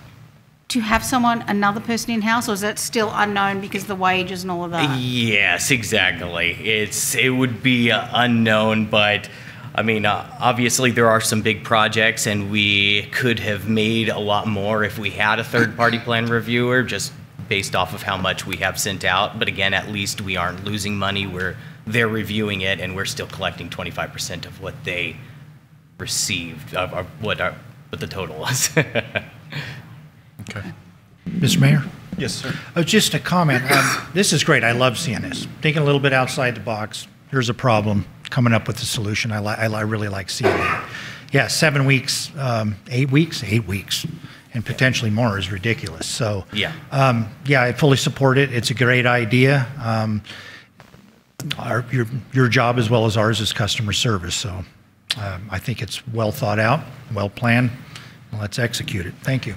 to have another person in-house, or is that still unknown because of the wages and all of that? Yes, exactly. It would be unknown, but I mean, obviously there are some big projects and we could have made a lot more if we had a third-party plan reviewer, just based off of how much we have sent out. But again, at least we aren't losing money. They're reviewing it and we're still collecting 25% of what they received, of what the total was. Okay. Mr. Mayor? Yes, sir. Just a comment. This is great. I love seeing this. Thinking a little bit outside the box. Here's a problem. Coming up with a solution. I really like seeing that. Yeah, 7 weeks, 8 weeks, 8 weeks, and potentially more is ridiculous. So yeah, I fully support it. It's a great idea. Your job as well as ours is customer service. So I think it's well thought out, well planned. Let's execute it. Thank you.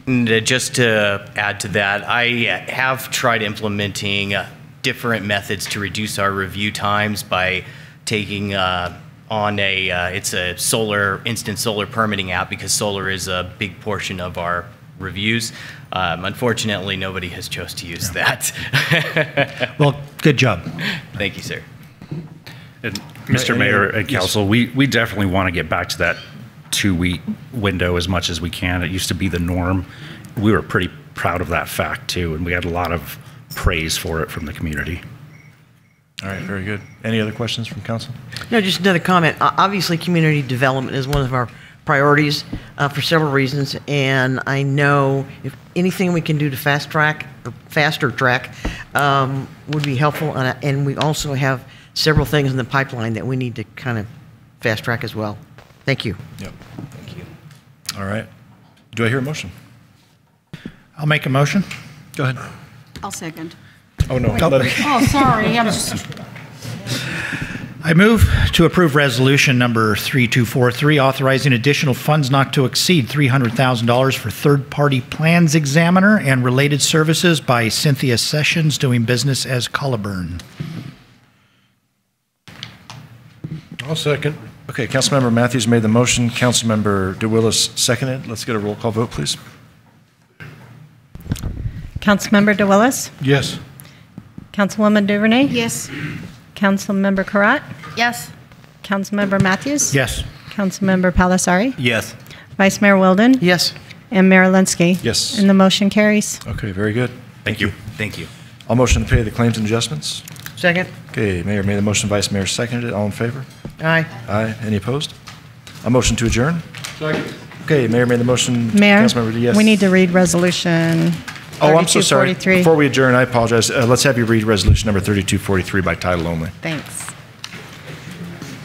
And just to add to that, I have tried implementing different methods to reduce our review times by taking on it's a instant solar permitting app, because solar is a big portion of our reviews. Unfortunately, nobody has chose to use that. Well, good job. Thank you, sir. And Mr. Mayor and Council, we definitely want to get back to that 2-week window as much as we can. It used to be the norm. We were pretty proud of that fact too, and we had a lot of praise for it from the community. All right, very good. Any other questions from council? No, just another comment. Obviously, community development is one of our priorities for several reasons, and I know if anything we can do to faster track would be helpful, and we also have several things in the pipeline that we need to kind of fast track as well. Thank you. Yep. Thank you. All right. Do I hear a motion? I'll make a motion. Go ahead. I'll second. Oh, no. Oh, sorry. I move to approve resolution number 3243, authorizing additional funds not to exceed $300,000 for third-party plans examiner and related services by Cynthia Sessions, doing business as Colliburn. I'll second. Okay, Councilmember Matthews made the motion. Councilmember DeWillis seconded. Let's get a roll call vote, please. Councilmember DeWillis? Yes. Councilwoman Duvernay? Yes. Councilmember Karat? Yes. Councilmember Matthews? Yes. Councilmember Palasari? Yes. Vice Mayor Wilden? Yes. And Mayor Linsky? Yes. And the motion carries. Okay, very good. Thank you. Thank you. I'll motion to pay the claims and adjustments. Second. Okay, Mayor made the motion, Vice Mayor seconded it. All in favor? Aye. Aye. Any opposed? A motion to adjourn? Second. Okay, Mayor made the motion. Mayor, Councilmember, yes. we need to read resolution 3243. Oh, I'm so sorry. Before we adjourn, I apologize. Let's have you read resolution number 3243 by title only. Thanks.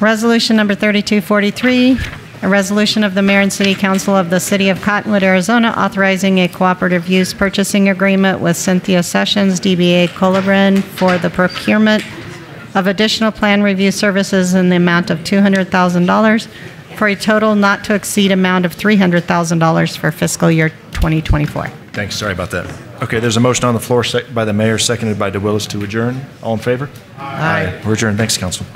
Resolution number 3243, a resolution of the Mayor and City Council of the City of Cottonwood, Arizona, authorizing a cooperative use purchasing agreement with Cynthia Sessions, DBA Colibrin, for the procurement of additional plan review services in the amount of $200,000 for a total not to exceed amount of $300,000 for fiscal year 2024. Thanks. Sorry about that. Okay, there's a motion on the floor by the mayor, seconded by DeWillis to adjourn. All in favor? Aye. We're adjourned. Thanks, council.